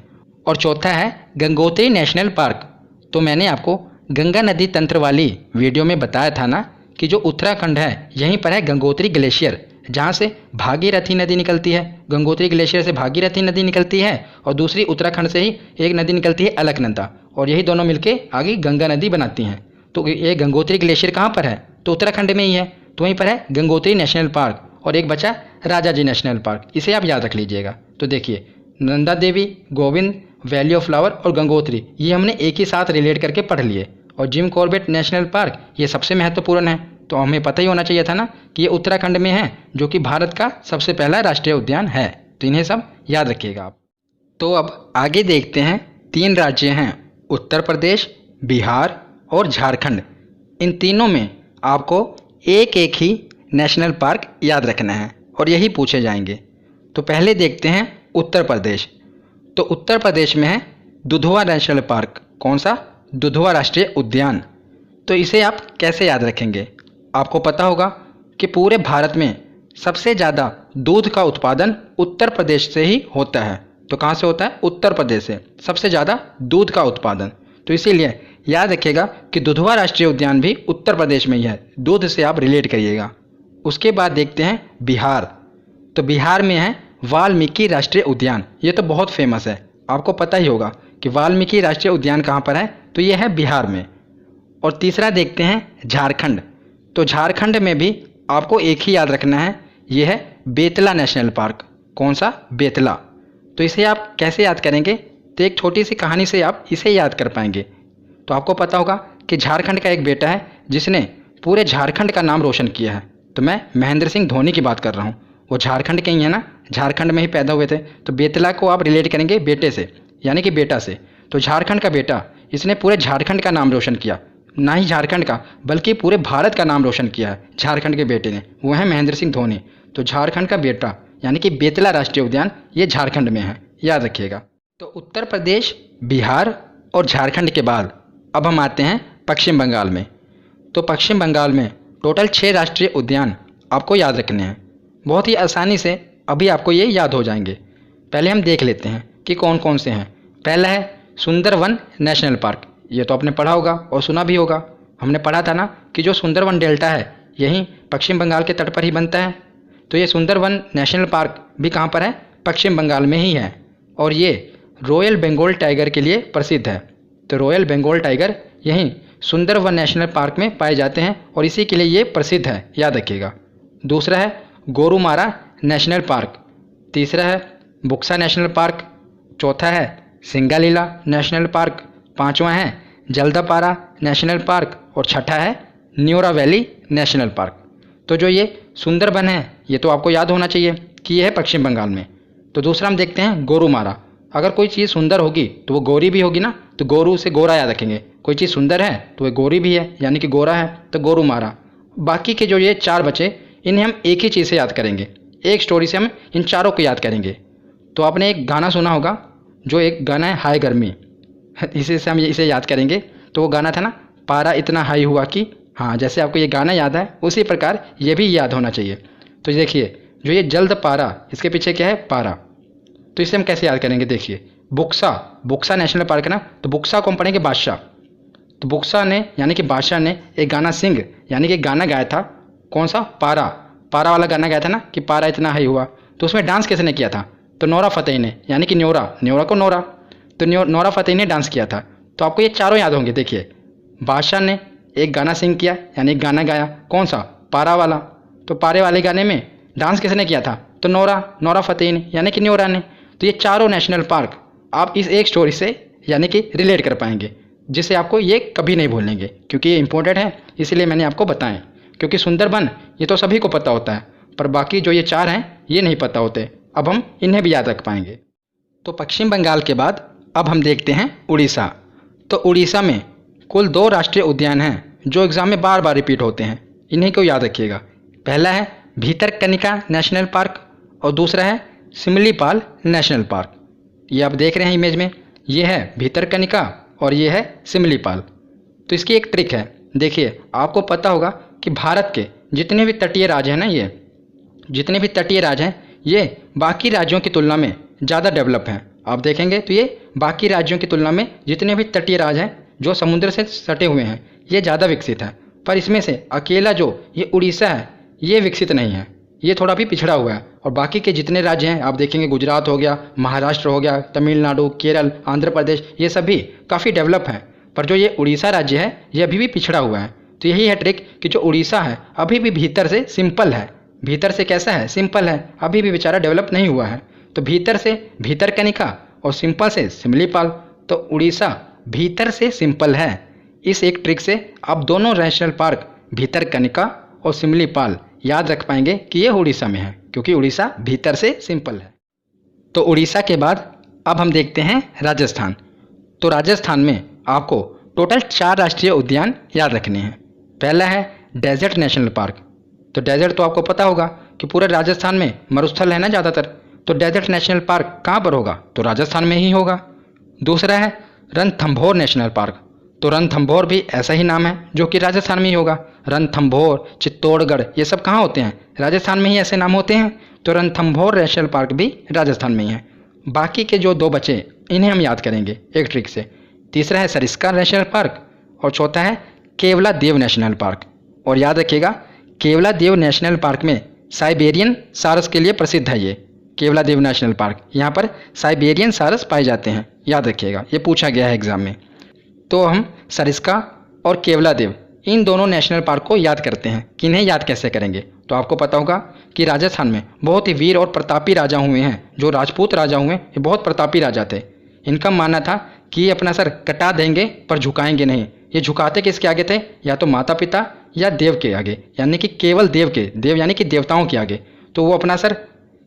और चौथा है गंगोत्री नेशनल पार्क। तो मैंने आपको गंगा नदी तंत्र वाली वीडियो में बताया था ना कि जो उत्तराखंड है यहीं पर है गंगोत्री ग्लेशियर, जहाँ से भागीरथी नदी निकलती है। गंगोत्री ग्लेशियर से भागीरथी नदी निकलती है और दूसरी उत्तराखंड से ही एक नदी निकलती है अलकनंदा, और यही दोनों मिलके आगे गंगा नदी बनाती हैं। तो ये गंगोत्री ग्लेशियर कहाँ पर है, तो उत्तराखंड में ही है। तो वहीं पर है गंगोत्री नेशनल पार्क और एक बचा राजाजी नेशनल पार्क, इसे आप याद रख लीजिएगा। तो देखिए Nanda Devi, Govind, valley of flower और गंगोत्री ये हमने एक ही साथ रिलेट करके पढ़ लिए। और जिम कॉर्बेट नेशनल पार्क ये सबसे महत्वपूर्ण है, तो हमें पता ही होना चाहिए था ना कि ये उत्तराखंड में है, जो कि भारत का सबसे पहला राष्ट्रीय उद्यान है। तो इन्हें सब याद रखिएगा आप। तो अब आगे देखते हैं, 3 राज्य हैं उत्तर प्रदेश, बिहार और झारखंड। इन तीनों में आपको एक एक ही नेशनल पार्क याद रखना है और यही पूछे जाएंगे। तो पहले देखते हैं उत्तर प्रदेश। तो उत्तर प्रदेश में है दुधवा नेशनल पार्क। कौन सा, दुधवा राष्ट्रीय उद्यान। तो इसे आप कैसे याद रखेंगे, आपको पता होगा कि पूरे भारत में सबसे ज़्यादा दूध का उत्पादन उत्तर प्रदेश से ही होता है। तो कहाँ से होता है, उत्तर प्रदेश से सबसे ज़्यादा दूध का उत्पादन। तो इसीलिए याद रखिएगा कि दुधवा राष्ट्रीय उद्यान भी उत्तर प्रदेश में ही है, दूध से आप रिलेट करिएगा। उसके बाद देखते हैं बिहार। तो बिहार में है वाल्मीकि राष्ट्रीय उद्यान, ये तो बहुत फेमस है, आपको पता ही होगा कि वाल्मीकि राष्ट्रीय उद्यान कहाँ पर है, तो ये है बिहार में। और तीसरा देखते हैं झारखंड। तो झारखंड में भी आपको एक ही याद रखना है, ये है बेतला नेशनल पार्क। कौन सा, बेतला। तो इसे आप कैसे याद करेंगे, तो एक छोटी सी कहानी से आप इसे याद कर पाएंगे। तो आपको पता होगा कि झारखंड का एक बेटा है जिसने पूरे झारखंड का नाम रोशन किया है। तो मैं महेंद्र सिंह धोनी की बात कर रहा हूँ, वो झारखंड के ही है ना, झारखंड में ही पैदा हुए थे। तो बेतला को आप रिलेट करेंगे बेटे से, यानी कि बेटा से। तो झारखंड का बेटा, इसने पूरे झारखंड का नाम रोशन किया, ना ही झारखंड का बल्कि पूरे भारत का नाम रोशन किया है झारखंड के बेटे ने, वो है महेंद्र सिंह धोनी। तो झारखंड का बेटा यानी कि बेतला राष्ट्रीय उद्यान ये झारखंड में है, याद रखिएगा। तो उत्तर प्रदेश, बिहार और झारखंड के बाद अब हम आते हैं पश्चिम बंगाल में। तो पश्चिम बंगाल में टोटल 6 राष्ट्रीय उद्यान आपको याद रखने हैं, बहुत ही आसानी से अभी आपको ये याद हो जाएंगे। पहले हम देख लेते हैं कि कौन कौन से हैं। पहला है सुंदरवन नेशनल पार्क, ये तो आपने पढ़ा होगा और सुना भी होगा। हमने पढ़ा था ना कि जो सुंदरवन डेल्टा है यहीं पश्चिम बंगाल के तट पर ही बनता है। तो ये सुंदरवन नेशनल पार्क भी कहाँ पर है, पश्चिम बंगाल में ही है। और ये रॉयल बंगाल टाइगर के लिए प्रसिद्ध है। तो रॉयल बंगाल टाइगर यहीं सुंदरवन नेशनल पार्क में पाए जाते हैं और इसी के लिए ये प्रसिद्ध है, याद रखिएगा। दूसरा है गोरुमारा नेशनल पार्क, तीसरा है बुक्सा नेशनल पार्क, चौथा है सिंगालीला नेशनल पार्क, पांचवा है जल्दापारा नेशनल पार्क और छठा है न्योरा वैली नेशनल पार्क। तो जो ये सुंदरबन है ये तो आपको याद होना चाहिए कि ये है पश्चिम बंगाल में। तो दूसरा हम देखते हैं गोरुमारा। अगर कोई चीज़ सुंदर होगी तो वो गोरी भी होगी ना, तो गोरू से गोरा याद रखेंगे। कोई चीज़ सुंदर है तो वो गोरी भी है यानी कि गोरा है, तो गोरुमारा। बाकी के जो ये 4 बचे इन्हें हम एक ही चीज़ से याद करेंगे, एक स्टोरी से हम इन चारों को याद करेंगे। तो आपने एक गाना सुना होगा, जो एक गाना है हाय गर्मी, इसी से हम इसे याद करेंगे। तो वो गाना था ना, पारा इतना हाई हुआ कि, हाँ जैसे आपको ये गाना याद है उसी प्रकार ये भी याद होना चाहिए। तो देखिए जो ये जल्द पारा, इसके पीछे क्या है, पारा। तो इसे हम कैसे याद करेंगे, देखिए बुक्सा नेशनल पार्क है ना, तो बुक्सा को हम पढ़ेंगे बादशाह। तो बुक्सा ने यानी कि बादशाह ने एक गाना सिंग यानी कि गाना गाया था। कौन सा? पारा। पारा वाला गाना गाया था ना कि पारा इतना हाई हुआ। तो उसमें डांस किसने किया था? तो नोरा फतेही ने, यानी कि न्योरा। न्योरा को नोरा, तो नोरा फतेही ने डांस किया था। तो आपको ये चारों याद होंगे। देखिए, बादशाह ने एक गाना सिंग किया यानी गाना गाया। कौन सा? पारा वाला। तो पारे वाले गाने में डांस किसने किया था? तो नोरा फतेही ने, यानी कि न्योरा ने। तो ये चारों नेशनल पार्क आप इस एक स्टोरी से यानी कि रिलेट कर पाएंगे, जिससे आपको ये कभी नहीं भूलेंगे, क्योंकि ये इंपॉर्टेंट है, इसलिए मैंने आपको बताएं। क्योंकि सुंदरबन ये तो सभी को पता होता है, पर बाकी जो ये चार हैं ये नहीं पता होते। अब हम इन्हें भी याद रख पाएंगे। तो पश्चिम बंगाल के बाद अब हम देखते हैं उड़ीसा। तो उड़ीसा में कुल 2 राष्ट्रीय उद्यान हैं जो एग्ज़ाम में बार बार रिपीट होते हैं। इन्हीं को याद रखिएगा। पहला है भीतरकनिका नेशनल पार्क और दूसरा है सिमलीपाल नेशनल पार्क। ये आप देख रहे हैं इमेज में, ये है भीतरकनिका और ये है सिमलीपाल। तो इसकी एक ट्रिक है। देखिए, आपको पता होगा कि भारत के जितने भी तटीय राज्य हैं ना, ये जितने भी तटीय राज्य हैं ये बाकी राज्यों की तुलना में ज़्यादा डेवलप हैं। आप देखेंगे तो ये बाकी राज्यों की तुलना में जितने भी तटीय राज्य हैं जो समुद्र से सटे हुए हैं ये ज़्यादा विकसित है। पर इसमें से अकेला जो ये उड़ीसा है ये विकसित नहीं है, ये थोड़ा भी पिछड़ा हुआ है। और बाकी के जितने राज्य हैं आप देखेंगे, गुजरात हो गया, महाराष्ट्र हो गया, तमिलनाडु, केरल, आंध्र प्रदेश, ये सभी काफ़ी डेवलप हैं। पर जो ये उड़ीसा राज्य है ये अभी भी पिछड़ा हुआ है। तो यही है ट्रिक कि जो उड़ीसा है अभी भी भीतर से सिंपल है। भीतर से कैसा है? सिंपल है, अभी भी बेचारा डेवलप नहीं हुआ है। तो भीतर से भीतरकनिका और सिंपल से सिमलीपाल। तो उड़ीसा भीतर से सिंपल है। इस एक ट्रिक से आप दोनों नेशनल पार्क भीतरकनिका और सिमलीपाल याद रख पाएंगे कि ये उड़ीसा में है, क्योंकि उड़ीसा भीतर से सिंपल है। तो उड़ीसा के बाद अब हम देखते हैं राजस्थान। तो राजस्थान में आपको टोटल 4 राष्ट्रीय उद्यान याद रखने हैं। पहला है डेजर्ट नेशनल पार्क। तो डेजर्ट तो आपको पता होगा कि पूरे राजस्थान में मरुस्थल है ना ज़्यादातर। तो डेजर्ट नेशनल पार्क कहाँ पर होगा? तो राजस्थान में ही होगा। दूसरा है रणथंभौर नेशनल पार्क। तो रणथंभौर भी ऐसा ही नाम है जो कि राजस्थान में ही होगा। रणथंभौर, चित्तौड़गढ़, ये सब कहाँ होते हैं? राजस्थान में ही ऐसे नाम होते हैं। तो रणथंभौर नेशनल पार्क भी राजस्थान में ही है। बाकी के जो 2 बचे इन्हें हम याद करेंगे एक ट्रिक से। तीसरा है सरिस्का नेशनल पार्क और चौथा है केवला देव नेशनल पार्क। और याद रखिएगा, केवला देव नेशनल पार्क में साइबेरियन सारस के लिए प्रसिद्ध है। ये केवला देव नेशनल पार्क, यहाँ पर साइबेरियन सारस पाए जाते हैं। याद रखिएगा, ये पूछा गया है एग्जाम में। तो हम सरिस्का और केवला देव इन दोनों नेशनल पार्क को याद करते हैं कि इन्हें याद कैसे करेंगे। तो आपको पता होगा कि राजस्थान में बहुत ही वीर और प्रतापी राजा हुए हैं। जो राजपूत राजा हुए ये बहुत प्रतापी राजा थे। इनका मानना था कि ये अपना सर कटा देंगे पर झुकाएंगे नहीं। ये झुकाते किसके आगे थे? या तो माता पिता या देव के आगे, यानी कि केवल देव के, देव यानी कि देवताओं के आगे। तो वो अपना सर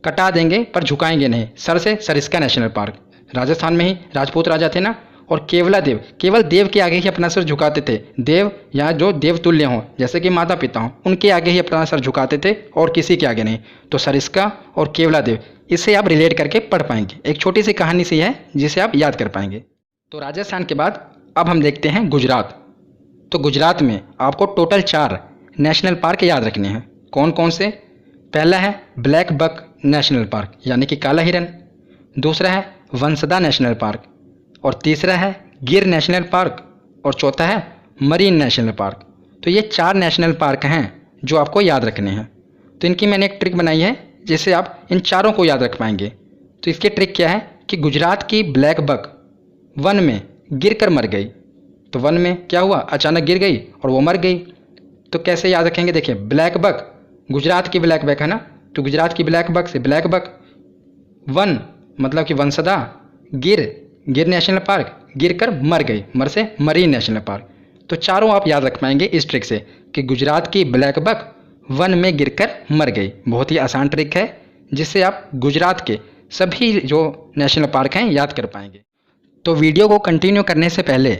कटा देंगे पर झुकाएंगे नहीं। सर से सरिस्का नेशनल पार्क, राजस्थान में ही राजपूत राजा थे ना। और केवला देव, केवल देव के आगे ही अपना सर झुकाते थे। देव या जो देवतुल्य हों जैसे कि माता पिता हों उनके आगे ही अपना सर झुकाते थे और किसी के आगे नहीं। तो सरिस्का और केवला देव, इससे आप रिलेट करके पढ़ पाएंगे। एक छोटी सी कहानी सी है जिसे आप याद कर पाएंगे। तो राजस्थान के बाद अब हम देखते हैं गुजरात। तो गुजरात में आपको टोटल 4 नेशनल पार्क याद रखने हैं। कौन कौन से? पहला है ब्लैक बक नेशनल पार्क यानी कि काला हिरन। दूसरा है वंसदा नेशनल पार्क और तीसरा है गिर नेशनल पार्क और चौथा है मरीन नेशनल पार्क। तो ये 4 नेशनल पार्क हैं जो आपको याद रखने हैं। तो इनकी मैंने एक ट्रिक बनाई है जिससे आप इन चारों को याद रख पाएंगे। तो इसकी ट्रिक क्या है कि गुजरात की ब्लैक बक वन में गिर कर मर गई। तो वन में क्या हुआ? अचानक गिर गई और वो मर गई। तो कैसे याद रखेंगे? देखिए, ब्लैक बक गुजरात की ब्लैक बक है ना, तो गुजरात की ब्लैक बक से ब्लैक बक, वन मतलब कि वंसदा, गिर नेशनल पार्क, गिर कर मर गई, मर से मरीन नेशनल पार्क। तो चारों आप याद रख पाएंगे इस ट्रिक से कि गुजरात की ब्लैक बक वन में गिरकर मर गई। बहुत ही आसान ट्रिक है जिससे आप गुजरात के सभी जो नेशनल पार्क हैं याद कर पाएंगे। तो वीडियो को कंटिन्यू करने से पहले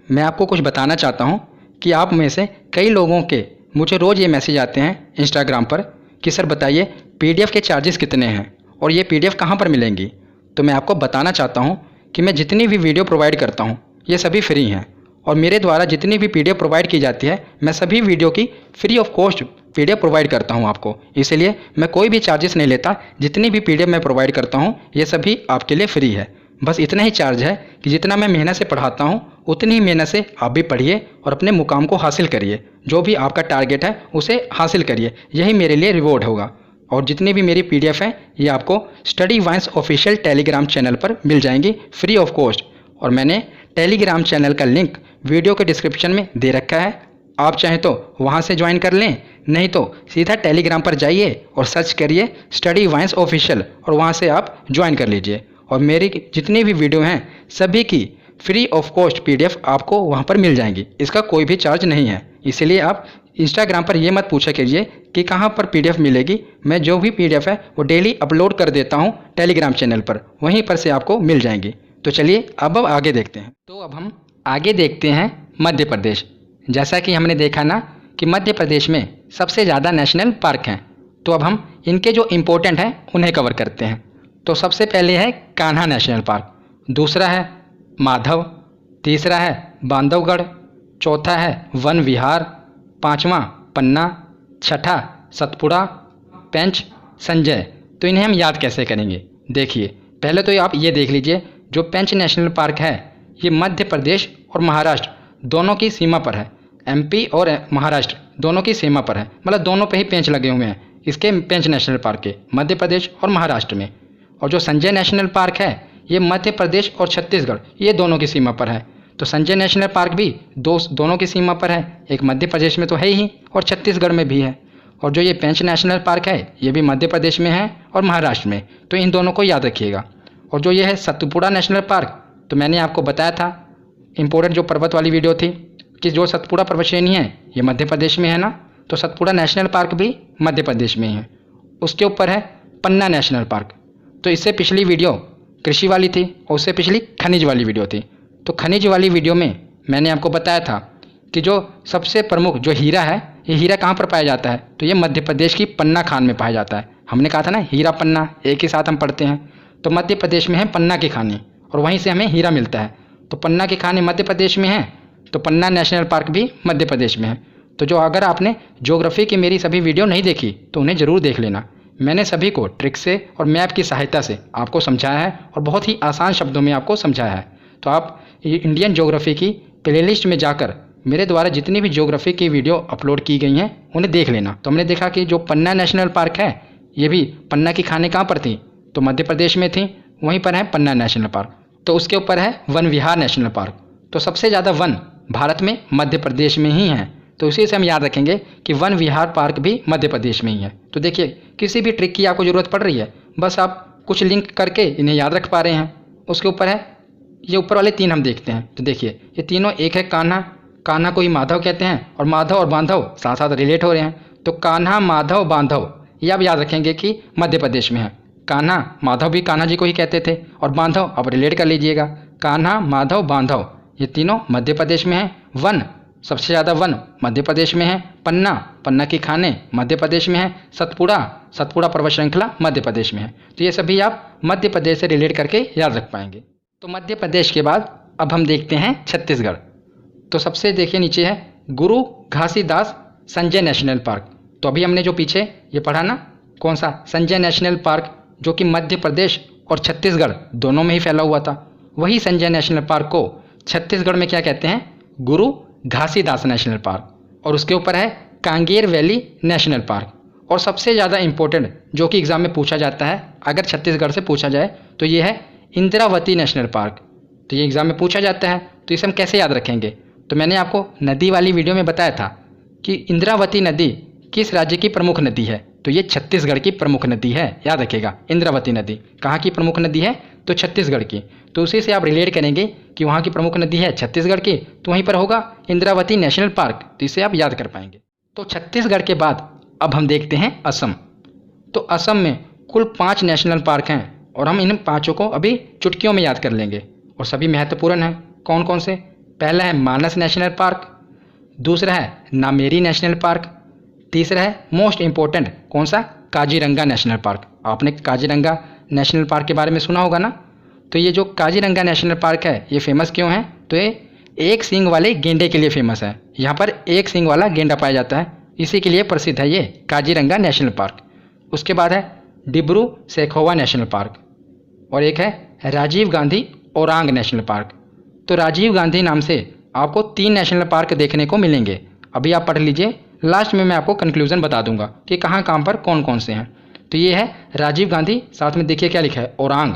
मैं आपको कुछ बताना चाहता हूं कि आप में से कई लोगों के मुझे रोज़ ये मैसेज आते हैं इंस्टाग्राम पर कि सर बताइए PDF के चार्जेस कितने हैं और ये PDF कहाँ पर मिलेंगी। तो मैं आपको बताना चाहता हूँ कि मैं जितनी भी वीडियो प्रोवाइड करता हूँ ये सभी फ्री हैं और मेरे द्वारा जितनी भी PDF प्रोवाइड की जाती है मैं सभी वीडियो की free of cost PDF provide करता हूँ आपको। इसलिए मैं कोई भी चार्जेस नहीं लेता। जितनी भी PDF मैं प्रोवाइड करता हूँ ये सभी आपके लिए फ्री है। बस इतना ही चार्ज है कि जितना मैं मेहनत से पढ़ाता हूँ उतनी ही मेहनत से आप भी पढ़िए और अपने मुकाम को हासिल करिए। जो भी आपका टारगेट है उसे हासिल करिए, यही मेरे लिए रिवॉर्ड होगा। और जितनी भी मेरी PDF हैं ये आपको study vines official Telegram channel पर मिल जाएंगी फ्री ऑफ कॉस्ट। और मैंने टेलीग्राम चैनल का लिंक वीडियो के डिस्क्रिप्शन में दे रखा है, आप चाहें तो वहां से ज्वाइन कर लें, नहीं तो सीधा टेलीग्राम पर जाइए और सर्च करिए स्टडी वाइन्स ऑफिशियल और वहां से आप ज्वाइन कर लीजिए। और मेरी जितनी भी वीडियो हैं सभी की फ्री ऑफ कॉस्ट PDF आपको वहां पर मिल जाएंगी, इसका कोई भी चार्ज नहीं है। इसीलिए आप इंस्टाग्राम पर ये मत पूछा कीजिए कि कहाँ पर PDF मिलेगी, मैं जो भी PDF है वो डेली अपलोड कर देता हूँ टेलीग्राम चैनल पर, वहीं पर से आपको मिल जाएंगी। तो चलिए अब आगे देखते हैं। तो अब हम आगे देखते हैं मध्य प्रदेश। जैसा कि हमने देखा ना कि मध्य प्रदेश में सबसे ज़्यादा नेशनल पार्क हैं, तो अब हम इनके जो इम्पोर्टेंट हैं उन्हें कवर करते हैं। तो सबसे पहले है कान्हा नेशनल पार्क, दूसरा है माधव, तीसरा है बांधवगढ़, चौथा है वन विहार, पांचवा पन्ना, छठा सतपुड़ा, पेंच, संजय। तो इन्हें हम याद कैसे करेंगे? देखिए पहले तो आप ये देख लीजिए, जो पेंच नेशनल पार्क है ये मध्य प्रदेश और महाराष्ट्र दोनों की सीमा पर है। MP और महाराष्ट्र दोनों की सीमा पर है, मतलब दोनों पे ही पेंच लगे हुए हैं इसके पेंच नेशनल पार्क के, मध्य प्रदेश और महाराष्ट्र में। और जो संजय नेशनल पार्क है ये मध्य प्रदेश और छत्तीसगढ़ ये दोनों की सीमा पर है। तो संजय नेशनल पार्क भी दोनों की सीमा पर है, एक मध्य प्रदेश में तो है ही और छत्तीसगढ़ में भी है। और जो ये पेंच नेशनल पार्क है ये भी मध्य प्रदेश में है और महाराष्ट्र में, तो इन दोनों को याद रखिएगा। और जो ये है सतपुड़ा नेशनल पार्क, तो मैंने आपको बताया था इम्पोर्टेंट जो पर्वत वाली वीडियो थी कि जो सतपुड़ा पर्वत श्रेणी है ये मध्य प्रदेश में है ना, तो सतपुड़ा नेशनल पार्क भी मध्य प्रदेश में ही है। उसके ऊपर है पन्ना नेशनल पार्क, तो इससे पिछली वीडियो कृषि वाली थी और उससे पिछली खनिज वाली वीडियो थी। तो खनिज वाली वीडियो में मैंने आपको बताया था कि जो सबसे प्रमुख जो हीरा है ये हीरा कहाँ पर पाया जाता है, तो ये मध्य प्रदेश की पन्ना खान में पाया जाता है। हमने कहा था ना हीरा पन्ना एक ही साथ हम पढ़ते हैं, तो मध्य प्रदेश में है पन्ना की खानी और वहीं से हमें हीरा मिलता है। तो पन्ना की खानी मध्य प्रदेश में है, तो पन्ना नेशनल पार्क भी मध्य प्रदेश में है। तो जो अगर आपने ज्योग्राफी की मेरी सभी वीडियो नहीं देखी तो उन्हें ज़रूर देख लेना। मैंने सभी को ट्रिक से और मैप की सहायता से आपको समझाया है और बहुत ही आसान शब्दों में आपको समझाया है। तो आप ये इंडियन ज्योग्राफी की प्लेलिस्ट में जाकर मेरे द्वारा जितनी भी ज्योग्राफी की वीडियो अपलोड की गई हैं उन्हें देख लेना। तो हमने देखा कि जो पन्ना नेशनल पार्क है ये भी पन्ना की खानें कहाँ पर थी, तो मध्य प्रदेश में थी, वहीं पर है पन्ना नेशनल पार्क। तो उसके ऊपर है वन विहार नेशनल पार्क, तो सबसे ज़्यादा वन भारत में मध्य प्रदेश में ही है, तो इसी से हम याद रखेंगे कि वन विहार पार्क भी मध्य प्रदेश में ही है। तो देखिए किसी भी ट्रिक की आपको ज़रूरत पड़ रही है, बस आप कुछ लिंक करके इन्हें याद रख पा रहे हैं। उसके ऊपर है ये ऊपर वाले तीन हम देखते हैं, तो देखिए ये तीनों एक है कान्हा, कान्हा को ही माधव कहते हैं और माधव और बांधव साथ साथ रिलेट हो रहे हैं, तो कान्हा माधव बांधव ये आप याद रखेंगे कि मध्य प्रदेश में है। कान्हा माधव भी कान्हा जी को ही कहते थे और बांधव आप रिलेट कर लीजिएगा, कान्हा माधव बांधव ये तीनों मध्य प्रदेश में है। वन सबसे ज़्यादा वन मध्य प्रदेश में है, पन्ना पन्ना की खाने मध्य प्रदेश में है, सतपुड़ा सतपुड़ा पर्वत श्रृंखला मध्य प्रदेश में है। तो ये सभी आप मध्य प्रदेश से रिलेट करके याद रख पाएंगे। तो मध्य प्रदेश के बाद अब हम देखते हैं छत्तीसगढ़। तो सबसे देखिए नीचे है गुरु घासीदास संजय नेशनल पार्क। तो अभी हमने जो पीछे ये पढ़ा ना कौन सा संजय नेशनल पार्क, जो कि मध्य प्रदेश और छत्तीसगढ़ दोनों में ही फैला हुआ था, वही संजय नेशनल पार्क को छत्तीसगढ़ में क्या कहते हैं, गुरु घासीदास नेशनल पार्क। और उसके ऊपर है कांगेर वैली नेशनल पार्क। और सबसे ज़्यादा इम्पोर्टेंट जो कि एग्ज़ाम में पूछा जाता है अगर छत्तीसगढ़ से पूछा जाए तो ये है इंद्रावती नेशनल पार्क। तो ये एग्ज़ाम में पूछा जाता है, तो इसे हम कैसे याद रखेंगे? तो मैंने आपको नदी वाली वीडियो में बताया था कि इंद्रावती नदी किस राज्य की प्रमुख नदी है, तो ये छत्तीसगढ़ की प्रमुख नदी है, याद रखिएगा। इंद्रावती नदी कहाँ की प्रमुख नदी है, तो छत्तीसगढ़ की। तो उसी से आप रिलेट करेंगे कि वहाँ की प्रमुख नदी है छत्तीसगढ़ की, तो वहीं पर होगा इंद्रावती नेशनल पार्क, तो इसे आप याद कर पाएंगे। तो छत्तीसगढ़ के बाद अब हम देखते हैं असम। तो असम में कुल 5 नेशनल पार्क हैं और हम इन 5 को अभी चुटकियों में याद कर लेंगे और सभी महत्वपूर्ण हैं। कौन कौन से? पहला है मानस नेशनल पार्क, दूसरा है नामेरी नेशनल पार्क, तीसरा है मोस्ट इम्पोर्टेंट कौन सा, काजीरंगा नेशनल पार्क। आपने काजीरंगा नेशनल पार्क के बारे में सुना होगा ना। तो ये जो काजीरंगा नेशनल पार्क है ये फेमस क्यों है, तो ये एक सींग वाले गेंडे के लिए फेमस है। यहाँ पर एक सींग वाला गेंडा पाया जाता है, इसी के लिए प्रसिद्ध है ये काजीरंगा नेशनल पार्क। उसके बाद है डिब्रू सैखोवा नेशनल पार्क और एक है राजीव गांधी ओरांग नेशनल पार्क। तो राजीव गांधी नाम से आपको 3 नेशनल पार्क देखने को मिलेंगे। अभी आप पढ़ लीजिए, लास्ट में मैं आपको कंक्लूजन बता दूंगा कि कहाँ पर कौन कौन से हैं। तो ये है राजीव गांधी, साथ में देखिए क्या लिखा है, ओरांग।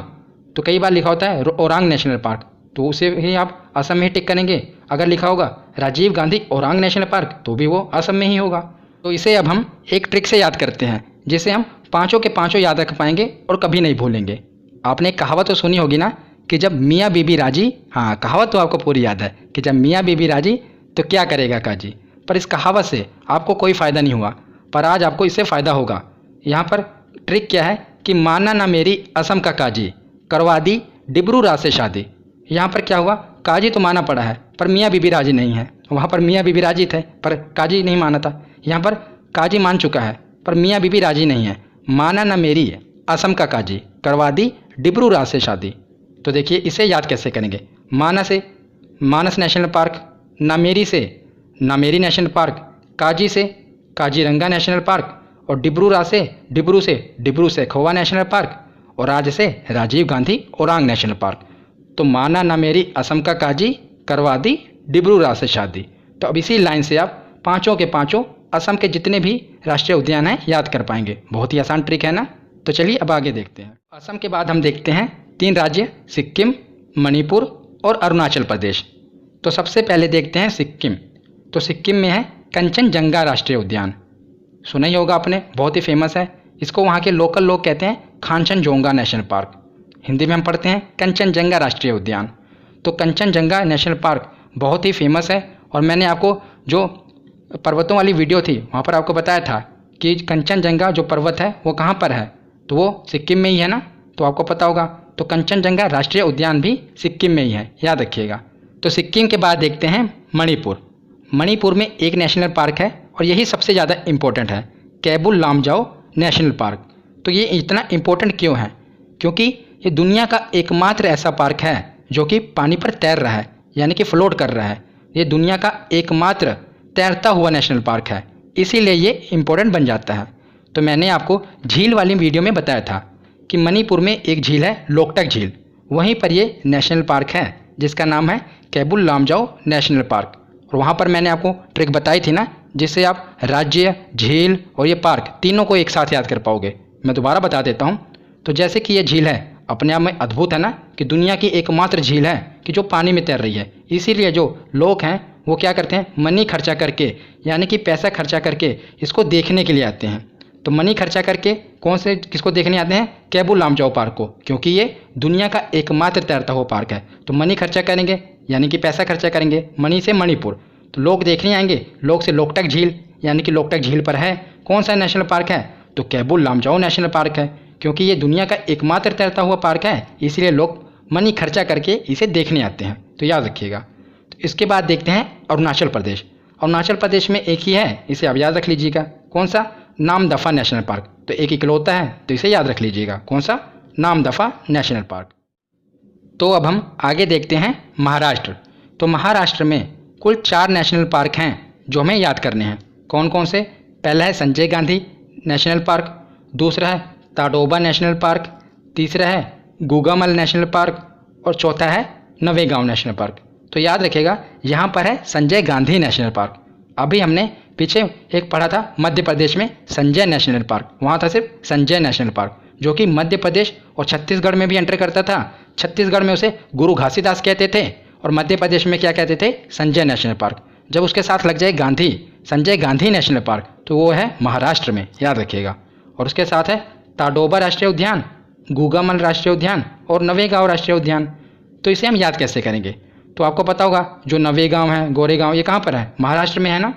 तो कई बार लिखा होता है ओरांग नेशनल पार्क, तो उसे ही आप असम में ही टिक करेंगे। अगर लिखा होगा राजीव गांधी ओरांग नेशनल पार्क तो भी वो असम में ही होगा। तो इसे अब हम एक ट्रिक से याद करते हैं, जिसे हम पाँचों के पाँचों याद रख पाएंगे और कभी नहीं भूलेंगे। आपने एक कहावत तो सुनी होगी ना कि जब मियाँ बीबी राजी, हाँ कहावत तो आपको पूरी याद है कि जब मियाँ बीबी राजी तो क्या करेगा काजी। पर इस कहावत से आपको कोई फ़ायदा नहीं हुआ, पर आज आपको इससे फ़ायदा होगा। यहाँ पर ट्रिक क्या है कि माना ना मेरी असम का काजी, करवा दी डिब्रू राज से शादी। यहाँ पर क्या हुआ, काजी तो माना पड़ा है पर मियाँ बीबी राजी नहीं है। वहाँ पर मियाँ बीबी राजी थे पर काजी नहीं माना था। यहाँ पर काजी मान चुका है पर मियाँ बीबी राजी नहीं है। माना ना मेरी असम का काजी, करवा दी डिब्रू राज से शादी। तो देखिए इसे याद कैसे करेंगे। माना से मानस नेशनल पार्क, नामेरी से नामेरी नेशनल पार्क, काजी से काजीरंगा नेशनल पार्क, और डिब्रू से डिब्रू सैखोवा नेशनल पार्क, और राज से राजीव गांधी ओरांग नेशनल पार्क। तो माना नामेरी असम का काजी, करवा दी डिब्रू राज से शादी। तो अब इसी लाइन से आप पाँचों के पाँचों असम के जितने भी राष्ट्रीय उद्यान हैं याद कर पाएंगे। बहुत ही आसान ट्रिक है ना। तो चलिए अब आगे देखते हैं। असम के बाद हम देखते हैं 3 राज्य, सिक्किम, मणिपुर और अरुणाचल प्रदेश। तो सबसे पहले देखते हैं सिक्किम। तो सिक्किम में है कंचनजंगा राष्ट्रीय उद्यान, सुना ही होगा आपने, बहुत ही फेमस है। इसको वहाँ के लोकल लोग कहते हैं कांचनजोंगा नेशनल पार्क। हिंदी में हम पढ़ते हैं कंचनजंगा राष्ट्रीय उद्यान। तो कंचनजंगा नेशनल पार्क बहुत ही फेमस है, और मैंने आपको जो पर्वतों वाली वीडियो थी वहाँ पर आपको बताया था कि कंचनजंगा जो पर्वत है वो कहाँ पर है, तो वो सिक्किम में ही है ना। तो आपको पता होगा, तो कंचनजंगा राष्ट्रीय उद्यान भी सिक्किम में ही है, याद रखिएगा। तो सिक्किम के बाद देखते हैं मणिपुर। मणिपुर में एक नेशनल पार्क है और यही सबसे ज़्यादा इम्पोर्टेंट है, कैबुल लामजाओ नेशनल पार्क। तो ये इतना इम्पोर्टेंट क्यों है, क्योंकि ये दुनिया का एकमात्र ऐसा पार्क है जो कि पानी पर तैर रहा है, यानी कि फ्लोट कर रहा है। ये दुनिया का एकमात्र तैरता हुआ नेशनल पार्क है, इसीलिए ये इम्पोर्टेंट बन जाता है। तो मैंने आपको झील वाली वीडियो में बताया था कि मणिपुर में एक झील है लोकटक झील, वहीं पर ये नेशनल पार्क है जिसका नाम है कैबुल लामजाओ नेशनल पार्क। और वहाँ पर मैंने आपको ट्रिक बताई थी ना, जिससे आप राज्य, झील और ये पार्क तीनों को एक साथ याद कर पाओगे। मैं दोबारा बता देता हूँ। तो जैसे कि ये झील है अपने आप में अद्भुत है ना, कि दुनिया की एकमात्र झील है कि जो पानी में तैर रही है। इसीलिए जो लोग हैं वो क्या करते हैं, मनी खर्चा करके, यानी कि पैसा खर्चा करके इसको देखने के लिए आते हैं। तो मनी खर्चा करके कौन से किसको देखने आते हैं, कैबुल लामजाओ पार्क को, क्योंकि ये दुनिया का एकमात्र तैरता हुआ पार्क है। तो मनी खर्चा करेंगे यानी कि पैसा खर्चा करेंगे, मनी से मणिपुर, तो लोग देखने आएंगे। लोग से लोकटक झील, यानी कि लोकटक झील पर है कौन सा नेशनल पार्क है, तो कैबुल लामजाओ नेशनल पार्क है, क्योंकि ये दुनिया का एकमात्र तैरता हुआ पार्क है, इसलिए लोग मनी खर्चा करके इसे देखने आते हैं। तो याद रखिएगा। तो इसके बाद देखते हैं अरुणाचल प्रदेश। अरुणाचल प्रदेश में एक ही है, इसे आप याद रख लीजिएगा, कौन सा, नामदफा नेशनल पार्क। तो एक इकलौता है, तो इसे याद रख लीजिएगा, कौन सा, नामदफा नेशनल पार्क। तो अब हम आगे देखते हैं महाराष्ट्र। तो महाराष्ट्र में कुल 4 नेशनल पार्क हैं जो हमें याद करने हैं। कौन कौन से, पहला है संजय गांधी नेशनल पार्क, दूसरा है ताडोबा नेशनल पार्क, तीसरा है गुगामल नेशनल पार्क, और चौथा है नवेगांव नेशनल पार्क। तो याद रखिएगा, यहाँ पर है संजय गांधी नेशनल पार्क। अभी हमने पीछे एक पढ़ा था मध्य प्रदेश में संजय नेशनल पार्क, वहाँ था सिर्फ संजय नेशनल पार्क, जो कि मध्य प्रदेश और छत्तीसगढ़ में भी एंटर करता था। छत्तीसगढ़ में उसे गुरु घासीदास कहते थे और मध्य प्रदेश में क्या कहते थे, संजय नेशनल पार्क। जब उसके साथ लग जाए गांधी, संजय गांधी नेशनल पार्क, तो वो है महाराष्ट्र में, याद रखिएगा। और उसके साथ है ताडोबा राष्ट्रीय उद्यान, गुगामल राष्ट्रीय उद्यान और नवेगांव राष्ट्रीय उद्यान। तो इसे हम याद कैसे करेंगे, तो आपको पता होगा जो नवेगांव है, गोरेगांव, ये कहाँ पर है, महाराष्ट्र में है ना।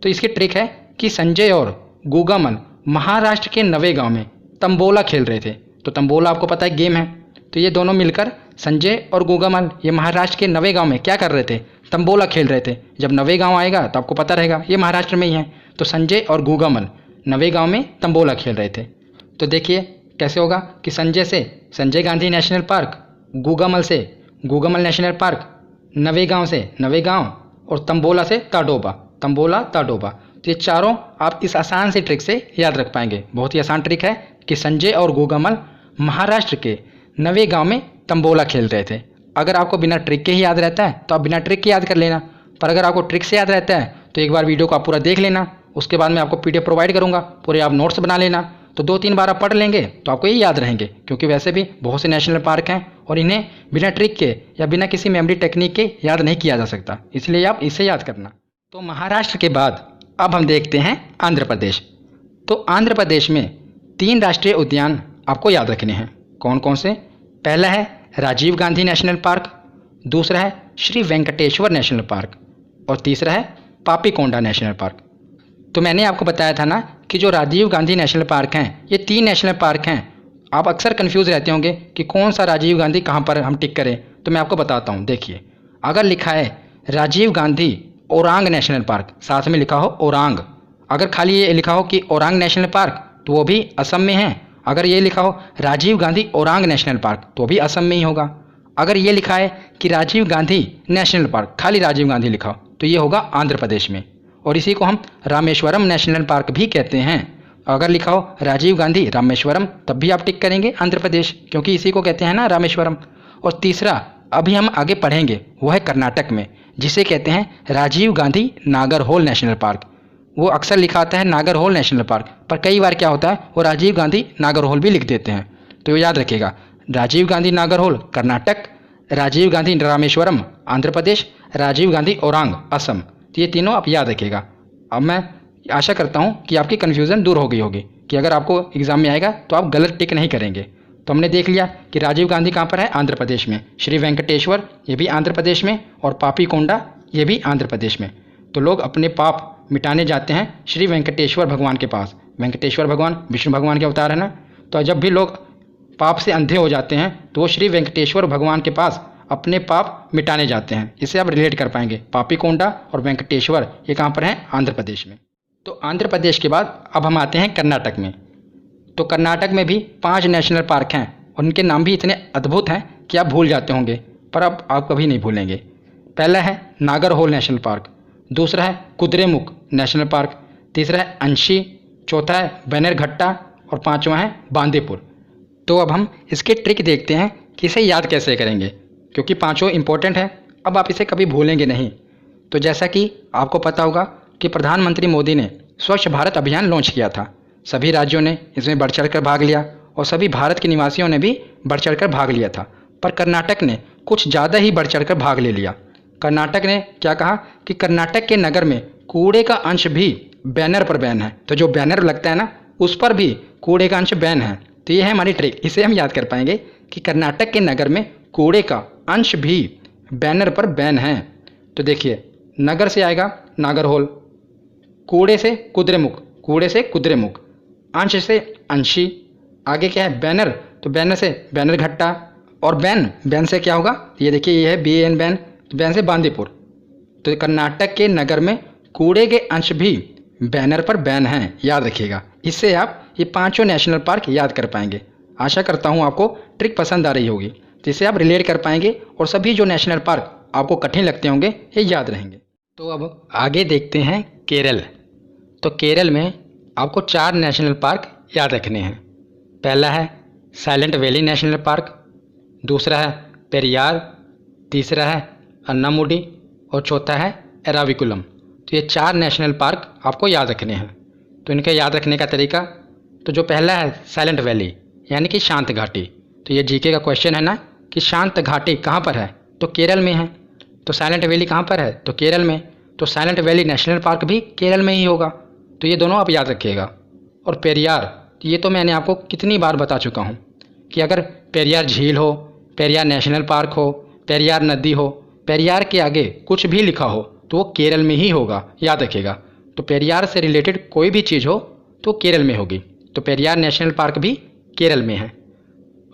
तो इसकी ट्रिक है कि संजय और गुगामल महाराष्ट्र के नवेगांव में तंबोला खेल रहे थे। तो तंबोला आपको पता है गेम है, तो ये दोनों मिलकर संजय और गुगामल ये महाराष्ट्र के नवेगांव में क्या कर रहे थे, तंबोला खेल रहे थे। जब नवेगांव आएगा तो आपको पता रहेगा ये महाराष्ट्र में ही है। तो संजय और गुगामल नवेगांव में तंबोला खेल रहे थे। तो देखिए कैसे होगा कि संजय से संजय गांधी नेशनल पार्क, गुगामल से गुगामल नेशनल पार्क, नवेगांव से नवेगांव और तंबोला से ताडोबा, तंबोला ताडोबा। तो ये चारों आप इस आसान सी ट्रिक से याद रख पाएंगे। बहुत ही आसान ट्रिक है कि संजय और गुगामल महाराष्ट्र के नवेगांव में तंबोला खेल रहे थे। अगर आपको बिना ट्रिक के ही याद रहता है तो आप बिना ट्रिक के याद कर लेना, पर अगर आपको ट्रिक से याद रहता है तो एक बार वीडियो को आप पूरा देख लेना, उसके बाद मैं आपको पीडीएफ प्रोवाइड करूँगा, पूरे आप नोट्स बना लेना। तो 2-3 बार आप पढ़ लेंगे तो आपको ये याद रहेंगे, क्योंकि वैसे भी बहुत से नेशनल पार्क हैं और इन्हें बिना ट्रिक के या बिना किसी मेमोरी टेक्निक के याद नहीं किया जा सकता, इसलिए आप इसे याद करना। तो महाराष्ट्र के बाद अब हम देखते हैं आंध्र प्रदेश। तो आंध्र प्रदेश में 3 राष्ट्रीय उद्यान आपको याद रखने हैं। कौन कौन से? पहला है राजीव गांधी नेशनल पार्क, दूसरा है श्री वेंकटेश्वर नेशनल पार्क और तीसरा है पापीकोंडा नेशनल पार्क। तो मैंने आपको बताया था ना कि जो राजीव गांधी नेशनल पार्क हैं ये 3 नेशनल पार्क हैं। आप अक्सर कंफ्यूज रहते होंगे कि कौन सा राजीव गांधी कहाँ पर हम टिक करें, तो मैं आपको बताता हूँ। देखिए, अगर लिखा है राजीव गांधी ओरांग नेशनल पार्क, साथ में लिखा हो ओरांग, अगर खाली ये लिखा हो कि ओरांग नेशनल पार्क तो वो भी असम में है। अगर ये लिखा हो राजीव गांधी ओरांग नेशनल पार्क तो भी असम में ही होगा। अगर ये लिखा है कि राजीव गांधी नेशनल पार्क, खाली राजीव गांधी लिखा हो, तो ये होगा आंध्र प्रदेश में, और इसी को हम रामेश्वरम नेशनल पार्क भी कहते हैं। अगर लिखा हो राजीव गांधी रामेश्वरम तब भी आप टिक करेंगे आंध्र प्रदेश, क्योंकि इसी को कहते हैं ना रामेश्वरम। और तीसरा अभी हम आगे पढ़ेंगे वो है कर्नाटक में, जिसे कहते हैं राजीव गांधी नागरहोल नेशनल पार्क। वो अक्सर लिखा आता है नागरहोल नेशनल पार्क, पर कई बार क्या होता है वो राजीव गांधी नागरहोल भी लिख देते हैं। तो याद रखिएगा, राजीव गांधी नागरहोल कर्नाटक, राजीव गांधी रामेश्वरम आंध्र प्रदेश, राजीव गांधी ओरांग असम। तो ये तीनों आप याद रखिएगा। अब मैं आशा करता हूँ कि आपकी कन्फ्यूज़न दूर हो गई होगी कि अगर आपको एग्ज़ाम में आएगा तो आप गलत टिक नहीं करेंगे। तो हमने देख लिया कि राजीव गांधी कहाँ पर है, आंध्र प्रदेश में, श्री वेंकटेश्वर ये भी आंध्र प्रदेश में, और पापीकोंडा ये भी आंध्र प्रदेश में। तो लोग अपने पाप मिटाने जाते हैं श्री वेंकटेश्वर भगवान के पास। वेंकटेश्वर भगवान विष्णु भगवान के अवतार है ना, तो जब भी लोग पाप से अंधे हो जाते हैं तो वो श्री वेंकटेश्वर भगवान के पास अपने पाप मिटाने जाते हैं। इससे आप रिलेट कर पाएंगे। पापीकोंडा और वेंकटेश्वर ये कहाँ पर हैं, आंध्र प्रदेश में। तो आंध्र प्रदेश के बाद अब हम आते हैं कर्नाटक में। तो कर्नाटक में भी 5 नेशनल पार्क हैं और उनके नाम भी इतने अद्भुत हैं कि आप भूल जाते होंगे, पर अब आप कभी नहीं भूलेंगे। पहला है नागरहोल नेशनल पार्क, दूसरा है कुद्रेमुख नेशनल पार्क, तीसरा है अंशी, चौथा है बैनरघट्टा और 5वां है बांदीपुर। तो अब हम इसके ट्रिक देखते हैं कि इसे याद कैसे करेंगे, क्योंकि 5 इंपॉर्टेंट है। अब आप इसे कभी भूलेंगे नहीं। तो जैसा कि आपको पता होगा कि प्रधानमंत्री मोदी ने स्वच्छ भारत अभियान लॉन्च किया था। सभी राज्यों ने इसमें बढ़ चढ़ कर भाग लिया और सभी भारत के निवासियों ने भी बढ़ चढ़ कर भाग लिया था, पर कर्नाटक ने कुछ ज़्यादा ही बढ़ चढ़ कर भाग ले लिया। कर्नाटक ने क्या कहा कि कर्नाटक के नगर में कूड़े का अंश भी बैनर पर बैन है। तो जो बैनर लगता है ना उस पर भी कूड़े का अंश बैन है। तो ये है हमारी ट्रिक, इसे हम याद कर पाएंगे कि कर्नाटक के नगर में कूड़े का अंश भी बैनर पर बैन है। तो देखिए, नगर से आएगा नागरहोल, कूड़े से कुद्रेमुख, कूड़े से कुद्रेमुख, अंश से अंशी, आगे क्या है बैनर, तो बैनर से बैनरघट्टा, और बैन से क्या होगा, ये देखिए ये है BAN बैन, तो बैन से बांदीपुर। तो कर्नाटक के नगर में कूड़े के अंश भी बैनर पर बैन हैं, याद रखिएगा। इससे आप ये 5 नेशनल पार्क याद कर पाएंगे। आशा करता हूँ आपको ट्रिक पसंद आ रही होगी, जिससे आप रिलेट कर पाएंगे और सभी जो नेशनल पार्क आपको कठिन लगते होंगे ये याद रहेंगे। तो अब आगे देखते हैं केरल। तो केरल में आपको 4 नेशनल पार्क याद रखने हैं। पहला है साइलेंट वैली नेशनल पार्क, दूसरा है पेरियार, तीसरा है अन्नामुडी और चौथा है एराविकुलम। तो ये 4 नेशनल पार्क आपको याद रखने हैं। तो इनके याद रखने का तरीका, तो जो पहला है साइलेंट वैली यानी कि शांत घाटी। तो ये जीके का क्वेश्चन है ना कि शांत घाटी कहाँ पर है, तो केरल में है। तो साइलेंट वैली कहाँ पर है, तो केरल में। तो साइलेंट वैली नेशनल पार्क भी केरल में ही होगा। तो ये दोनों आप याद रखिएगा। और पेरियार, तो ये तो मैंने आपको कितनी बार बता चुका हूँ कि अगर पेरियार झील हो, पेरियार नेशनल पार्क हो, पेरियार नदी हो, पेरियार के आगे कुछ भी लिखा हो तो वो केरल में ही होगा, याद रखिएगा। तो पेरियार से रिलेटेड कोई भी चीज़ हो तो केरल में होगी। तो पेरियार नेशनल पार्क भी केरल में है।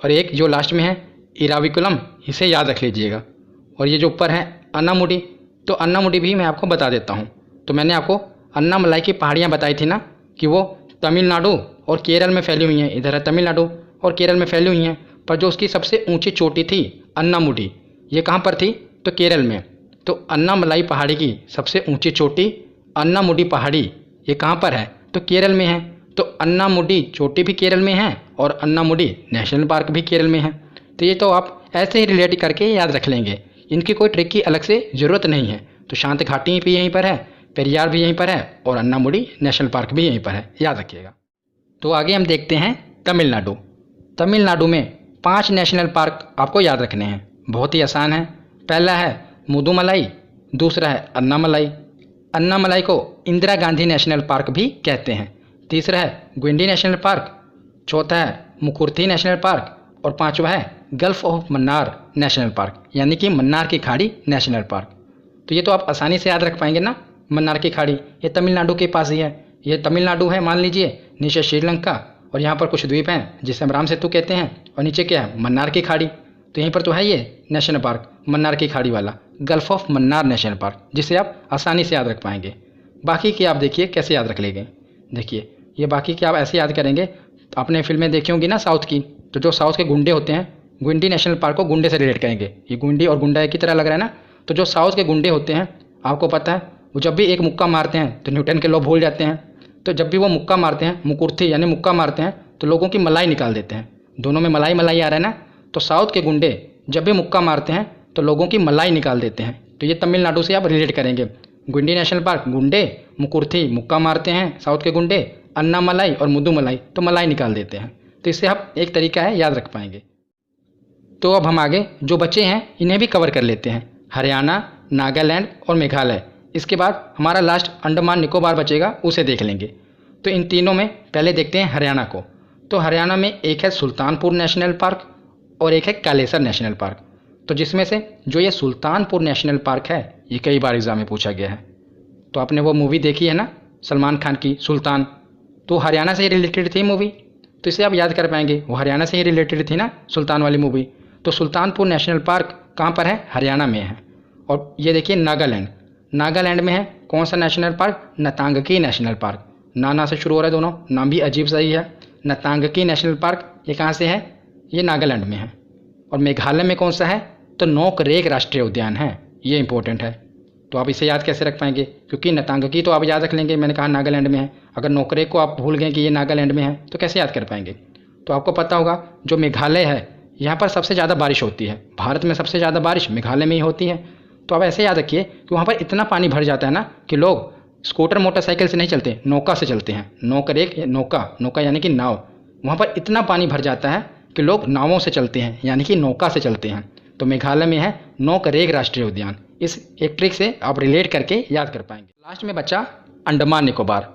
और एक जो लास्ट में है इराविकुलम, इसे याद रख लीजिएगा। और ये जो ऊपर है अन्नामुडी, तो अन्नामुडी भी मैं आपको बता देता हूँ। तो मैंने आपको अन्नामलाई की पहाड़ियाँ बताई थी ना कि वो तमिलनाडु और केरल में फैली हुई हैं। इधर है तमिलनाडु और केरल में फैली हुई हैं, पर जो उसकी सबसे ऊंची चोटी थी अन्नामुडी, ये कहाँ पर थी, तो केरल में। तो अन्नामलाई पहाड़ी की सबसे ऊंची चोटी अन्नामुडी पहाड़ी ये कहाँ पर है, तो केरल में है। तो अन्नामुडी चोटी भी केरल में है और अन्नामुडी नेशनल पार्क भी केरल में है। तो ये तो आप ऐसे ही रिलेट करके याद रख लेंगे। इनकी कोई ट्रिक की अलग से ज़रूरत नहीं है। तो शांत घाटी भी यहीं पर है, पेरियार भी यहीं पर है और अन्नामुडी नेशनल पार्क भी यहीं पर है, याद रखिएगा। तो आगे हम देखते हैं तमिलनाडु। तमिलनाडु में 5 नेशनल पार्क आपको याद रखने हैं, बहुत ही आसान है। पहला है मुदुमलाई, दूसरा है अन्नामलाई, अन्नामलाई को इंदिरा गांधी नेशनल पार्क भी कहते हैं। तीसरा है गुंडी नेशनल पार्क, चौथा है मुकुर्थी नेशनल पार्क और पांचवा है gulf of Mannar national park, यानी कि मन्नार की खाड़ी नेशनल पार्क। तो ये तो आप आसानी से याद रख पाएंगे ना। मन्नार की खाड़ी ये तमिलनाडु के पास ही है। ये तमिलनाडु है मान लीजिए, नीचे श्रीलंका और यहाँ पर कुछ द्वीप हैं जिसे हम राम सेतु कहते हैं, और नीचे क्या है, मन्नार की खाड़ी। तो यहीं पर तो है ये नेशनल पार्क, मन्नार की खाड़ी वाला gulf of Mannar national park, जिसे आप आसानी से याद रख पाएंगे। बाकी की आप देखिए कैसे याद रख लेंगे। देखिए ये बाकी की आप ऐसे याद करेंगे, आपने फिल्में देखी होंगी ना साउथ की, तो जो साउथ के गुंडे होते हैं, गुंडी नेशनल पार्क को गुंडे से रिलेट करेंगे। ये गुंडी और गुंडा एक की तरह लग रहा है ना। तो जो साउथ के गुंडे होते हैं, आपको पता है वो जब भी एक मुक्का मारते हैं तो न्यूटन के लॉ भूल जाते हैं। तो जब भी वो मुक्का मारते हैं, मुकुर्थी यानी मुक्का मारते हैं, तो लोगों की मलाई निकाल देते हैं। दोनों में मलाई मलाई आ रहा है ना। तो साउथ के गुंडे जब भी मुक्का मारते हैं तो लोगों की मलाई निकाल देते हैं। तो ये तमिलनाडु से आप रिलेट करेंगे। गुंडी नेशनल पार्क गुंडे, मुकुर्थी मुक्का मारते हैं साउथ के गुंडे, अन्नामलाई और मुदुमलाई तो मलाई निकाल देते हैं। तो इससे आप एक तरीका है याद रख पाएंगे। तो अब हम आगे जो बचे हैं इन्हें भी कवर कर लेते हैं, हरियाणा, नागालैंड और मेघालय। इसके बाद हमारा लास्ट अंडमान निकोबार बचेगा, उसे देख लेंगे। तो इन तीनों में पहले देखते हैं हरियाणा को। तो हरियाणा में एक है सुल्तानपुर नेशनल पार्क और एक है कालेसर नेशनल पार्क। तो जिसमें से जो ये सुल्तानपुर नेशनल पार्क है, ये कई बार एग्जाम में पूछा गया है। तो आपने वो मूवी देखी है ना सलमान खान की सुल्तान, तो हरियाणा से ही रिलेटेड थी मूवी, तो इसे आप याद कर पाएंगे। वो हरियाणा से ही रिलेटेड थी ना सुल्तान वाली मूवी। तो सुल्तानपुर नेशनल पार्क कहाँ पर है, हरियाणा में है। और ये देखिए नागालैंड, नागालैंड में है कौन सा नेशनल पार्क, नतांगकी नेशनल पार्क। नाना से शुरू हो रहा है दोनों, नाम भी अजीब सा ही है। नतांगकी नेशनल पार्क ये कहाँ से है, ये नागालैंड में है। और मेघालय में कौन सा है, तो नोकरेक राष्ट्रीय उद्यान है, ये इंपॉर्टेंट है। तो आप इसे याद कैसे रख पाएंगे, क्योंकि नतांगकी तो आप याद रख लेंगे, मैंने कहा नागालैंड में है। अगर नोकरेक को आप भूल गए कि ये नागालैंड में है तो कैसे याद कर पाएंगे। तो आपको पता होगा जो मेघालय है यहाँ पर सबसे ज़्यादा बारिश होती है, भारत में सबसे ज़्यादा बारिश मेघालय में ही होती है। तो आप ऐसे याद रखिए कि वहाँ पर इतना पानी भर जाता है ना कि लोग स्कूटर मोटरसाइकिल से नहीं चलते, नौका से चलते हैं। नोकरेक नौका, नौका यानी कि नाव। वहाँ पर इतना पानी भर जाता है कि लोग नावों से चलते हैं, यानी कि नौका से चलते हैं। तो मेघालय में है नोकरेक राष्ट्रीय उद्यान। इस एक ट्रिक से आप रिलेट करके याद कर पाएंगे। लास्ट में बचा अंडमान निकोबार।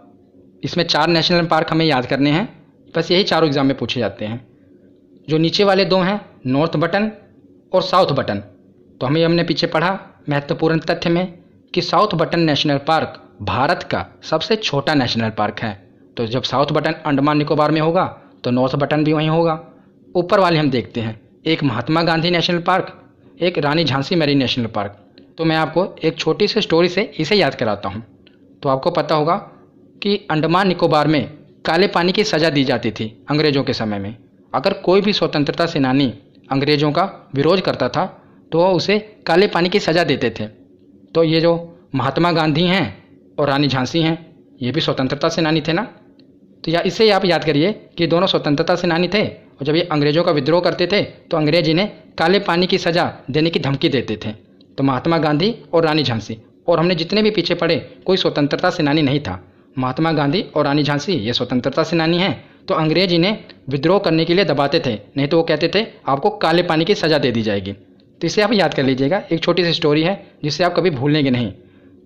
इसमें 4 नेशनल पार्क हमें याद करने हैं, बस यही चारों एग्जाम में पूछे जाते हैं। जो नीचे वाले 2 हैं नॉर्थ बटन और साउथ बटन। तो हमने पीछे पढ़ा महत्वपूर्ण तथ्य में कि south button national park Bharat का सबसे छोटा नेशनल पार्क है। तो जब साउथ बटन अंडमान निकोबार में होगा तो नॉर्थ बटन भी वहीं होगा। ऊपर वाले हम देखते हैं, एक महात्मा गांधी नेशनल पार्क, एक रानी झांसी मैरी नेशनल पार्क। तो मैं आपको एक छोटी सी स्टोरी से इसे याद कराता हूँ। तो आपको पता होगा कि अंडमान निकोबार में काले पानी की सज़ा दी जाती थी अंग्रेज़ों के समय में। अगर कोई भी स्वतंत्रता सेनानी अंग्रेज़ों का विरोध करता था तो वह उसे काले पानी की सज़ा देते थे। तो ये जो महात्मा गांधी हैं और रानी झांसी हैं, ये भी स्वतंत्रता सेनानी थे ना। तो या इससे आप याद करिए कि दोनों स्वतंत्रता सेनानी थे, और जब ये अंग्रेज़ों का विद्रोह करते थे तो अंग्रेज इन्हें काले पानी की सज़ा देने की धमकी देते थे। तो महात्मा गांधी और रानी झांसी, और हमने जितने भी पीछे पढ़े कोई स्वतंत्रता सेनानी नहीं था। महात्मा गांधी और रानी झांसी ये स्वतंत्रता सेनानी हैं। तो अंग्रेज इन्हें विद्रोह करने के लिए दबाते थे, नहीं तो वो कहते थे आपको काले पानी की सज़ा दे दी जाएगी। तो इसे आप याद कर लीजिएगा, एक छोटी सी स्टोरी है जिससे आप कभी भूलेंगे नहीं।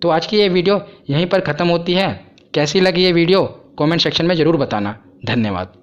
तो आज की ये वीडियो यहीं पर ख़त्म होती है। कैसी लगी ये वीडियो कमेंट सेक्शन में ज़रूर बताना। धन्यवाद।